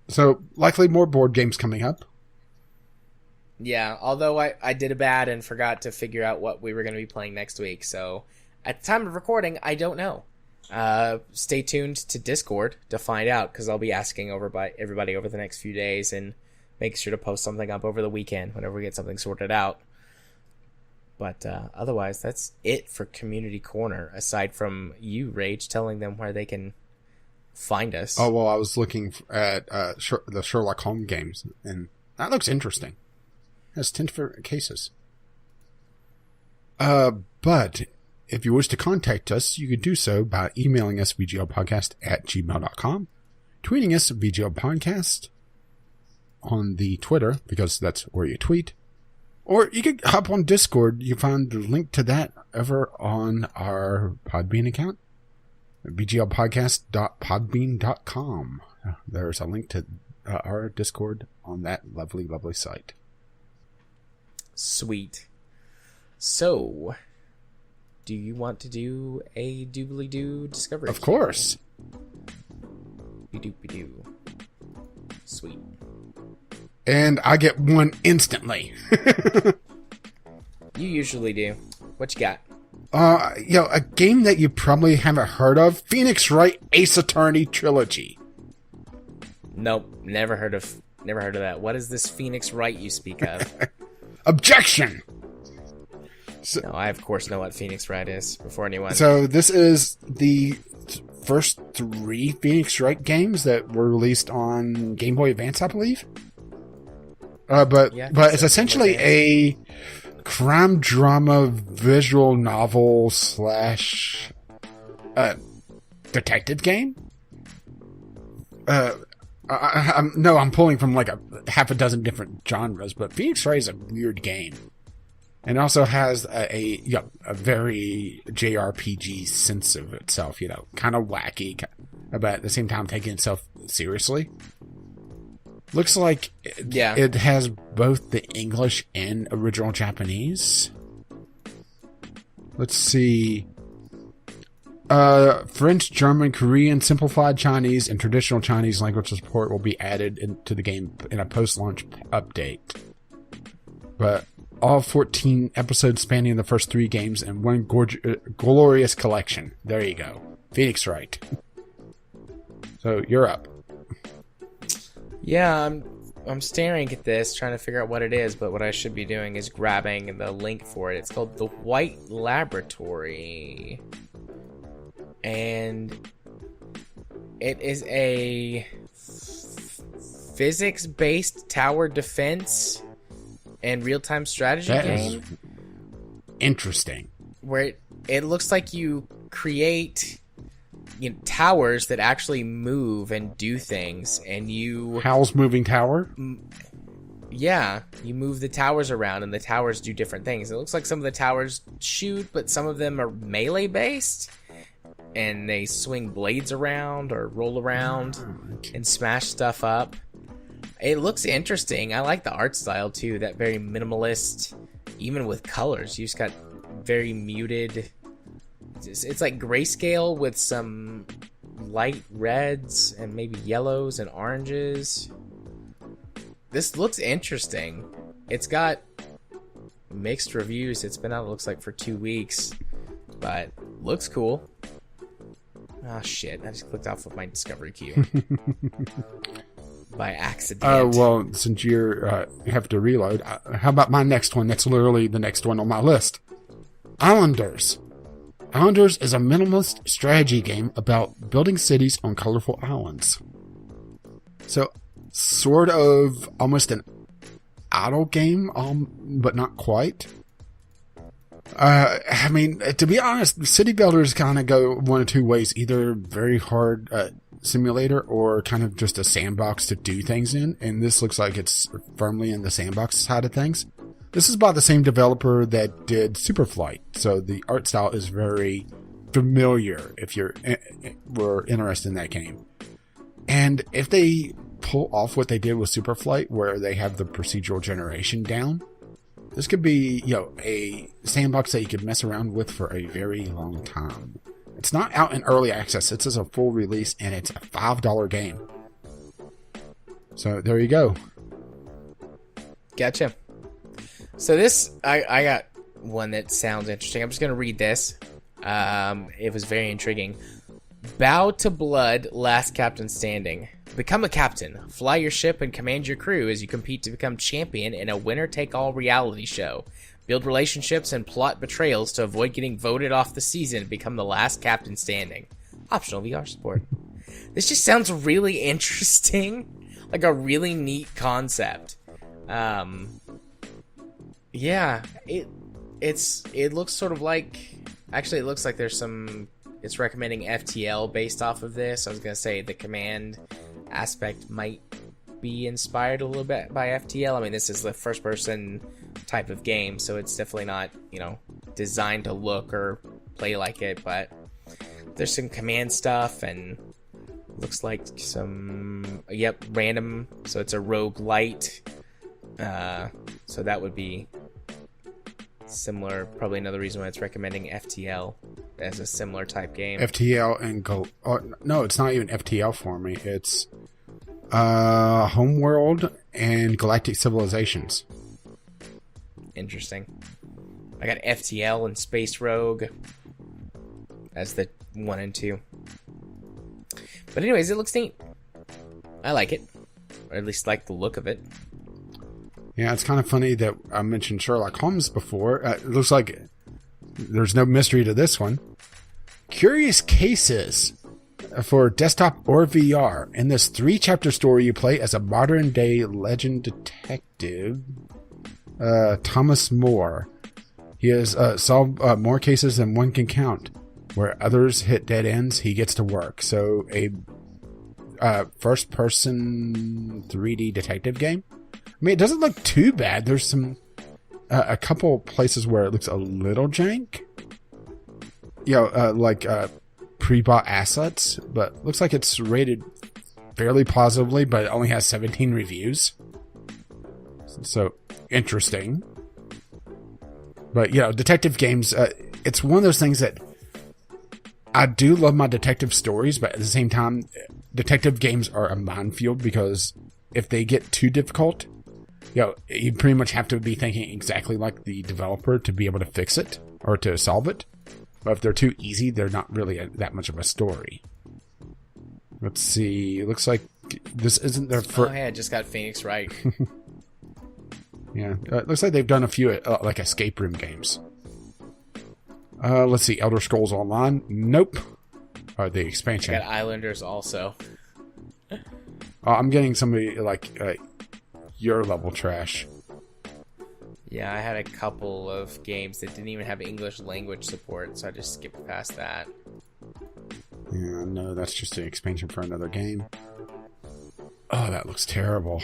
So, likely more board games coming up. Yeah, although I did a bad and forgot to figure out what we were going to be playing next week. So, at the time of recording, I don't know. Stay tuned to Discord to find out, because I'll be asking everybody over the next few days, and make sure to post something up over the weekend whenever we get something sorted out. But otherwise, that's it for Community Corner, aside from you, Rage, telling them where they can find us. Oh, well, I was looking at the Sherlock Holmes games, and that looks interesting. It has 10 different cases. But if you wish to contact us, you can do so by emailing us vglpodcast@gmail.com, tweeting us vglpodcast on the Twitter, because that's where you tweet. Or you can hop on Discord. You find the link to that over on our Podbean account, vglpodcast.podbean.com. There's a link to our Discord on that lovely, lovely site. Sweet. So, do you want to do a doobly-doo discovery? Of course. Be-doop-be-doo. Sweet. And I get one instantly. You usually do. What you got? A game that you probably haven't heard of, Phoenix Wright Ace Attorney Trilogy. Nope, never heard of that. What is this Phoenix Wright you speak of? Objection! No, I of course know what Phoenix Wright is before anyone. So this is the first 3 Phoenix Wright games that were released on Game Boy Advance, I believe. But it's essentially a crime drama visual novel / detective game. I'm pulling from like a half a dozen different genres, but Phoenix Wright is a weird game. And also has a very JRPG sense of itself, kind of wacky, but at the same time taking itself seriously. Looks like it has both the English and original Japanese. Let's see. French, German, Korean, simplified Chinese, and traditional Chinese language support will be added into the game in a post-launch update. But all 14 episodes spanning the first 3 games and one glorious collection. There you go. Phoenix Wright. So, you're up. Yeah, I'm staring at this, trying to figure out what it is, but what I should be doing is grabbing the link for it. It's called The White Laboratory. And it is a physics-based tower defense and real-time strategy game. Interesting. Where it looks like you create towers that actually move and do things, and you... Howl's Moving Tower? Yeah, you move the towers around, and the towers do different things. It looks like some of the towers shoot, but some of them are melee-based, and they swing blades around or roll around and smash stuff up. It looks interesting. I like the art style, too, that very minimalist, even with colors. You just got very muted... It's like grayscale with some light reds and maybe yellows and oranges. This looks interesting. It's got mixed reviews. It's been out, it looks like, for 2 weeks, but looks cool. Oh shit, I just clicked off of my discovery queue. By accident. Well, since you have to reload, how about my next one? That's literally the next one on my list. Islanders. Islanders is a minimalist strategy game about building cities on colorful islands. So, sort of almost an idle game, but not quite. I mean, to be honest, city builders kind of go one of two ways. Either very hard simulator or kind of just a sandbox to do things in. And this looks like it's firmly in the sandbox side of things. This is by the same developer that did Superflight. So the art style is very familiar if were interested in that game. And if they pull off what they did with Superflight, where they have the procedural generation down, this could be, a sandbox that you could mess around with for a very long time. It's not out in early access. It's just a full release, and it's a $5 game. So there you go. Gotcha. So this, I got one that sounds interesting. I'm just going to read this. It was very intriguing. Bow to blood, last captain standing. Become a captain. Fly your ship and command your crew as you compete to become champion in a winner-take-all reality show. Build relationships and plot betrayals to avoid getting voted off the season and become the last captain standing. Optional VR support. This just sounds really interesting. Like a really neat concept. Yeah, it looks sort of like... Actually, it looks like there's some... It's recommending FTL based off of this. I was going to say the command aspect might be inspired a little bit by FTL. I mean, this is the first person type of game, so it's definitely not, designed to look or play like it, but there's some command stuff and looks like some, random, so it's a roguelite. So that would be similar, probably another reason why it's recommending FTL as a similar type game. FTL and no, it's not even FTL for me. It's Homeworld and Galactic Civilizations. Interesting. I got FTL and Space Rogue as the 1 and 2. But anyways, it looks neat. I like it. Or at least like the look of it. Yeah, it's kind of funny that I mentioned Sherlock Holmes before. It looks like there's no mystery to this one. Curious Cases for desktop or VR. In this 3-chapter story, you play as a modern-day legend detective, Thomas More. He has solved more cases than one can count. Where others hit dead ends, he gets to work. So a first-person 3D detective game. I mean, it doesn't look too bad. There's some a couple places where it looks a little jank. Like pre-bought assets, but looks like it's rated fairly positively, but it only has 17 reviews. So, interesting. But, detective games, it's one of those things that I do love my detective stories, but at the same time, detective games are a minefield because if they get too difficult, you pretty much have to be thinking exactly like the developer to be able to fix it or to solve it. But if they're too easy, they're not really that much of a story. Let's see. It looks like this isn't their first... Oh, hey, I just got Phoenix right. Yeah. It looks like they've done a few like escape room games. Let's see. Elder Scrolls Online. Nope. The expansion. I got Islanders also. I'm getting somebody like your level trash. Yeah, I had a couple of games that didn't even have English language support, so I just skipped past that. Yeah, no, that's just an expansion for another game. Oh, that looks terrible.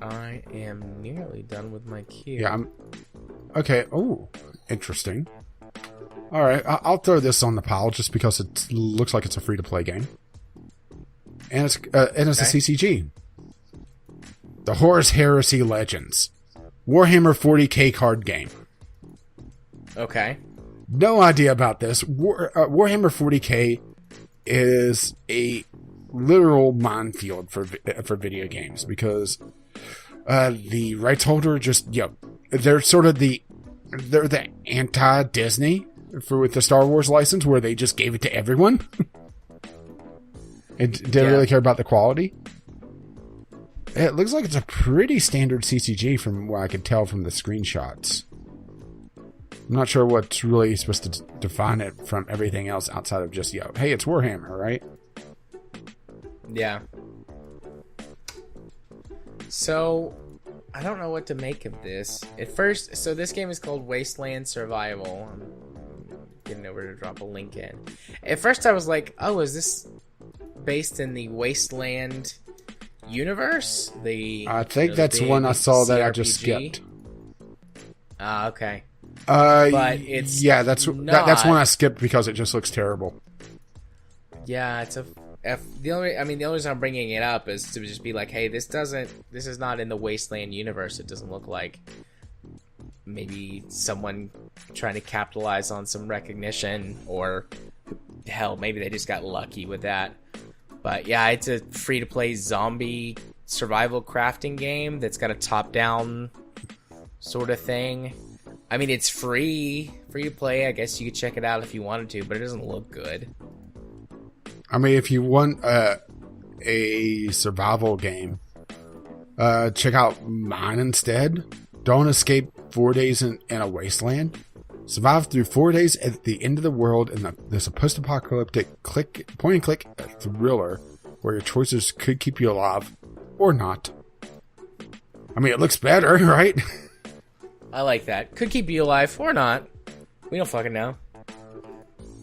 I am nearly done with my queue. Yeah, okay. Oh, interesting. All right, I'll throw this on the pile just because it looks like it's a free-to-play game. And it's a CCG. The Horus Heresy Legends. Warhammer 40k card game. Okay. no idea about this. Warhammer 40K is a literal minefield for video games because the rights holder just, they're sort of they're the anti-Disney with the Star Wars license where they just gave it to everyone. It didn't really care about the quality. It looks like it's a pretty standard CCG from what I could tell from the screenshots. I'm not sure what's really supposed to define it from everything else outside of just, hey, it's Warhammer, right? Yeah. So, I don't know what to make of this. At first, so this game is called Wasteland Survival. I'm getting over to drop a link in. At first I was like, oh, is this based in the Wasteland universe? I think that's one I saw that I just skipped. Ah, okay. But it's that's one I skipped because it just looks terrible. Yeah, the only reason I'm bringing it up is to just be like, hey, this is not in the Wasteland universe. It doesn't look like maybe someone trying to capitalize on some recognition, or hell, maybe they just got lucky with that. But yeah, it's a free-to-play zombie survival crafting game that's got a top-down sort of thing. I mean, it's free to play. I guess you could check it out if you wanted to, but it doesn't look good. I mean, if you want a survival game, check out mine instead. Don't escape 4 days in a wasteland. Survive through 4 days at the end of the world in this post-apocalyptic point-and-click thriller where your choices could keep you alive or not. I mean, it looks better, right? I like that. Could keep you alive or not. We don't fucking know.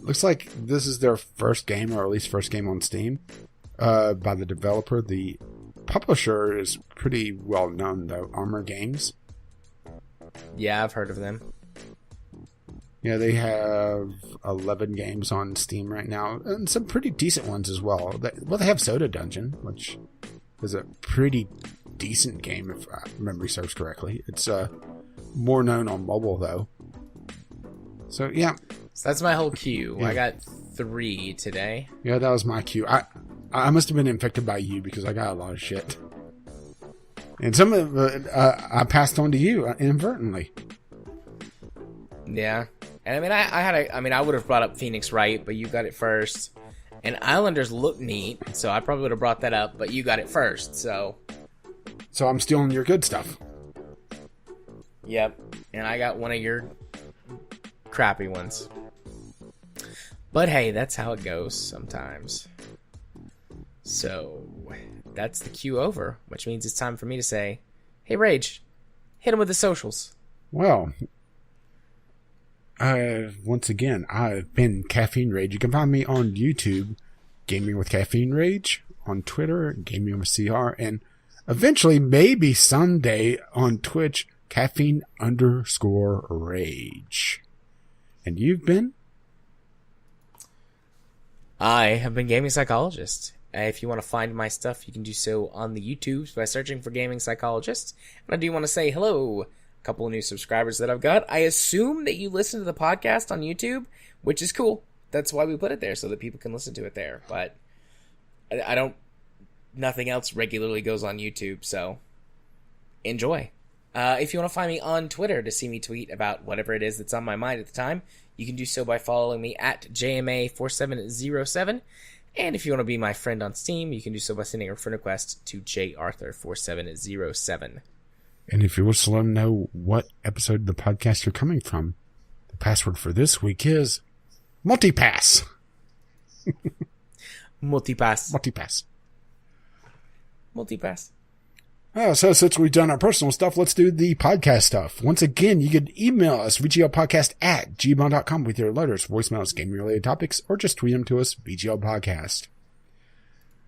Looks like this is their first game, or at least first game on Steam, by the developer. The publisher is pretty well known, though. Armor Games. Yeah, I've heard of them. Yeah, they have 11 games on Steam right now, and some pretty decent ones as well. They have Soda Dungeon, which is a pretty decent game, if memory serves correctly. It's more known on mobile, though. So, yeah. So that's my whole queue. Yeah. I got 3 today. Yeah, that was my queue. I must have been infected by you because I got a lot of shit. And some of it I passed on to you inadvertently. Yeah. And I mean, I would have brought up Phoenix Wright, but you got it first. And Islanders look neat, so I probably would have brought that up, but you got it first, so. So I'm stealing your good stuff. Yep. And I got one of your crappy ones. But hey, that's how it goes sometimes. So, that's the queue over, which means it's time for me to say, hey, Rage, hit him with the socials. Well, once again, I've been Caffeine Rage. You can find me on YouTube, Gaming with Caffeine Rage, on Twitter, Gaming with CR, and eventually, maybe someday, on Twitch, Caffeine_Rage. And you've been? I have been Gaming Psychologist. If you want to find my stuff, you can do so on the YouTubes by searching for Gaming Psychologist. And I do want to say hello, a couple of new subscribers that I've got. I assume that you listen to the podcast on YouTube, which is cool. That's why we put it there, so that people can listen to it there. But I don't, nothing else regularly goes on YouTube, so enjoy. If you want to find me on Twitter to see me tweet about whatever it is that's on my mind at the time, you can do so by following me at JMA4707. And if you want to be my friend on Steam, you can do so by sending a friend request to JArthur4707. And if you wish to let them know what episode of the podcast you're coming from, the password for this week is Multipass. Multipass. So since we've done our personal stuff, let's do the podcast stuff. Once again, you can email us, vglpodcast@gmail.com with your letters, voicemails, gaming-related topics, or just tweet them to us, VGLPodcast.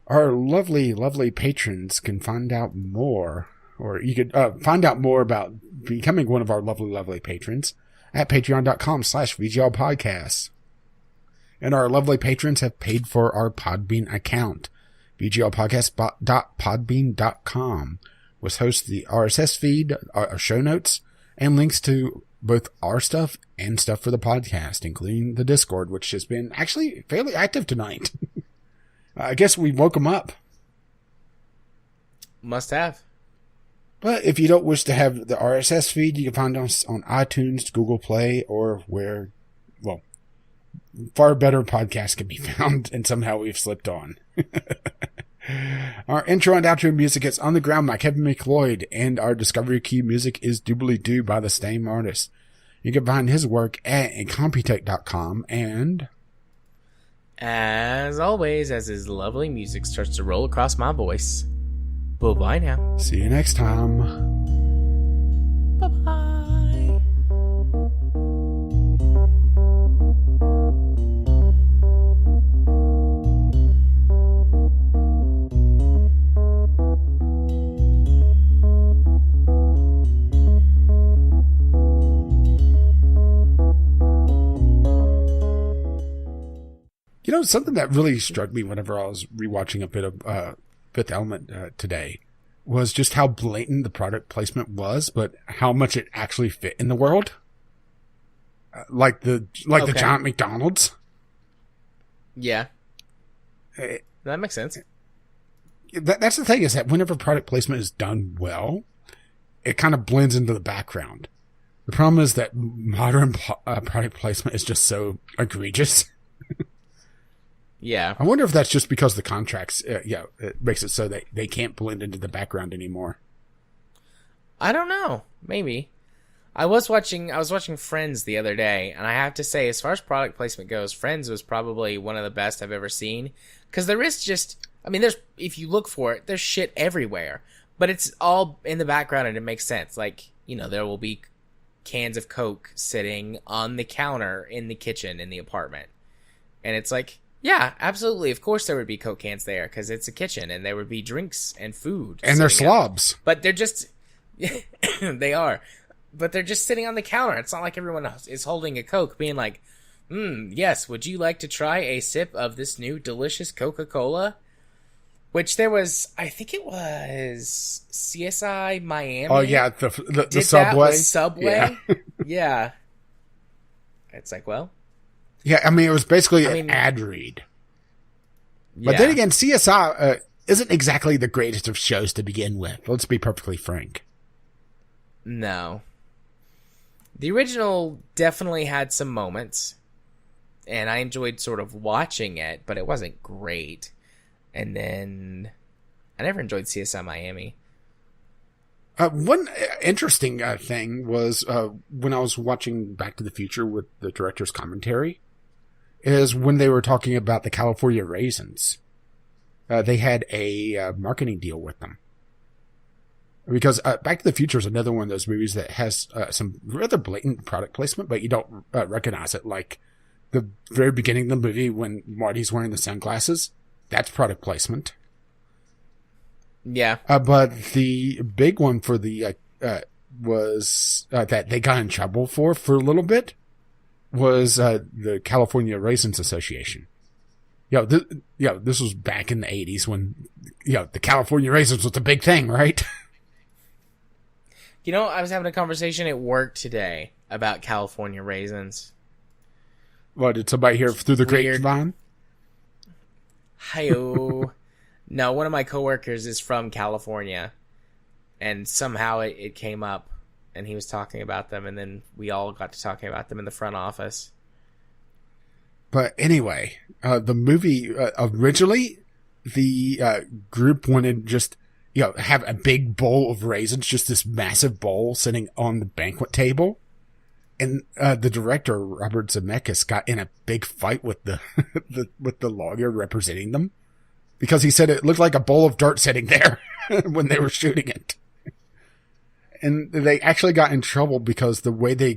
Our lovely, lovely patrons can find out more, or you could find out more about becoming one of our lovely, lovely patrons at patreon.com/VGLPodcast. And our lovely patrons have paid for our Podbean account, VGLpodcast.podbean.com. which hosts the RSS feed, our show notes, and links to both our stuff and stuff for the podcast, including the Discord, which has been actually fairly active tonight. I guess we woke them up. Must have. But if you don't wish to have the RSS feed, you can find us on iTunes, Google Play, or where, well, far better podcasts can be found, and somehow we've slipped on. Our intro and outro music is On the Ground by Kevin McLeod, and our Discovery Key music is Doobly Doo by the same artist. You can find his work at incompetech.com, and as always, as his lovely music starts to roll across my voice, bye-bye now. See you next time. Bye-bye. You know, something that really struck me whenever I was rewatching a bit of Fifth Element today was just how blatant the product placement was, but how much it actually fit in the world. Like the giant McDonald's. Yeah. That makes sense. That's the thing, is that whenever product placement is done well, it kind of blends into the background. The problem is that modern product placement is just so egregious. Yeah. I wonder if that's just because the contracts, it makes it so that they can't blend into the background anymore. I don't know. Maybe. I was watching Friends the other day, and I have to say, as far as product placement goes, Friends was probably one of the best I've ever seen. Because there is just, I mean, if you look for it, there's shit everywhere. But it's all in the background, and it makes sense. Like, there will be cans of Coke sitting on the counter in the kitchen in the apartment. And it's like, yeah, absolutely. Of course there would be Coke cans there because it's a kitchen, and there would be drinks and food. And they're slobs. But they're just, they are. But they're just sitting on the counter. It's not like everyone else is holding a Coke being like, yes, would you like to try a sip of this new delicious Coca-Cola? Which there was, I think it was CSI Miami. Oh, yeah, the Subway. Subway? Yeah. Yeah. It's like, well. Yeah, I mean, it was basically an ad read. But then again, CSI isn't exactly the greatest of shows to begin with. Let's be perfectly frank. No. The original definitely had some moments, and I enjoyed sort of watching it, but it wasn't great. And then I never enjoyed CSI Miami. One interesting thing was when I was watching Back to the Future with the director's commentary, is when they were talking about the California Raisins. They had a marketing deal with them. Because Back to the Future is another one of those movies that has some rather blatant product placement, but you don't recognize it. Like the very beginning of the movie when Marty's wearing the sunglasses, that's product placement. Yeah. But the big one for the was that they got in trouble for a little bit was the California Raisins Association. This was back in the 80s when the California Raisins was the big thing, right? I was having a conversation at work today about California Raisins. What, did somebody hear through the grapevine? Hi-oh. No, one of my coworkers is from California, and somehow it came up, and he was talking about them, and then we all got to talking about them in the front office. But anyway, the movie, originally, the group wanted just, have a big bowl of raisins, just this massive bowl sitting on the banquet table. And the director, Robert Zemeckis, got in a big fight with the with the lawyer representing them. Because he said it looked like a bowl of dirt sitting there when they were shooting it. And they actually got in trouble because the way they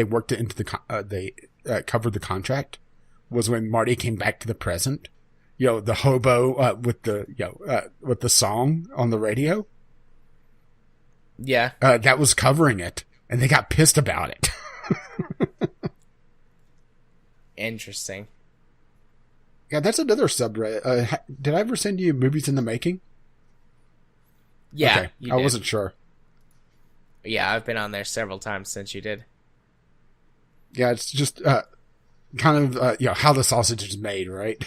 worked it into they covered the contract was when Marty came back to the present. The hobo with the song on the radio. Yeah. That was covering it, and they got pissed about it. Interesting. Yeah, that's another subreddit. Did I ever send you Movies in the Making? Yeah, okay. I wasn't sure. Yeah, I've been on there several times since you did. Yeah, it's just kind of how the sausage is made, right?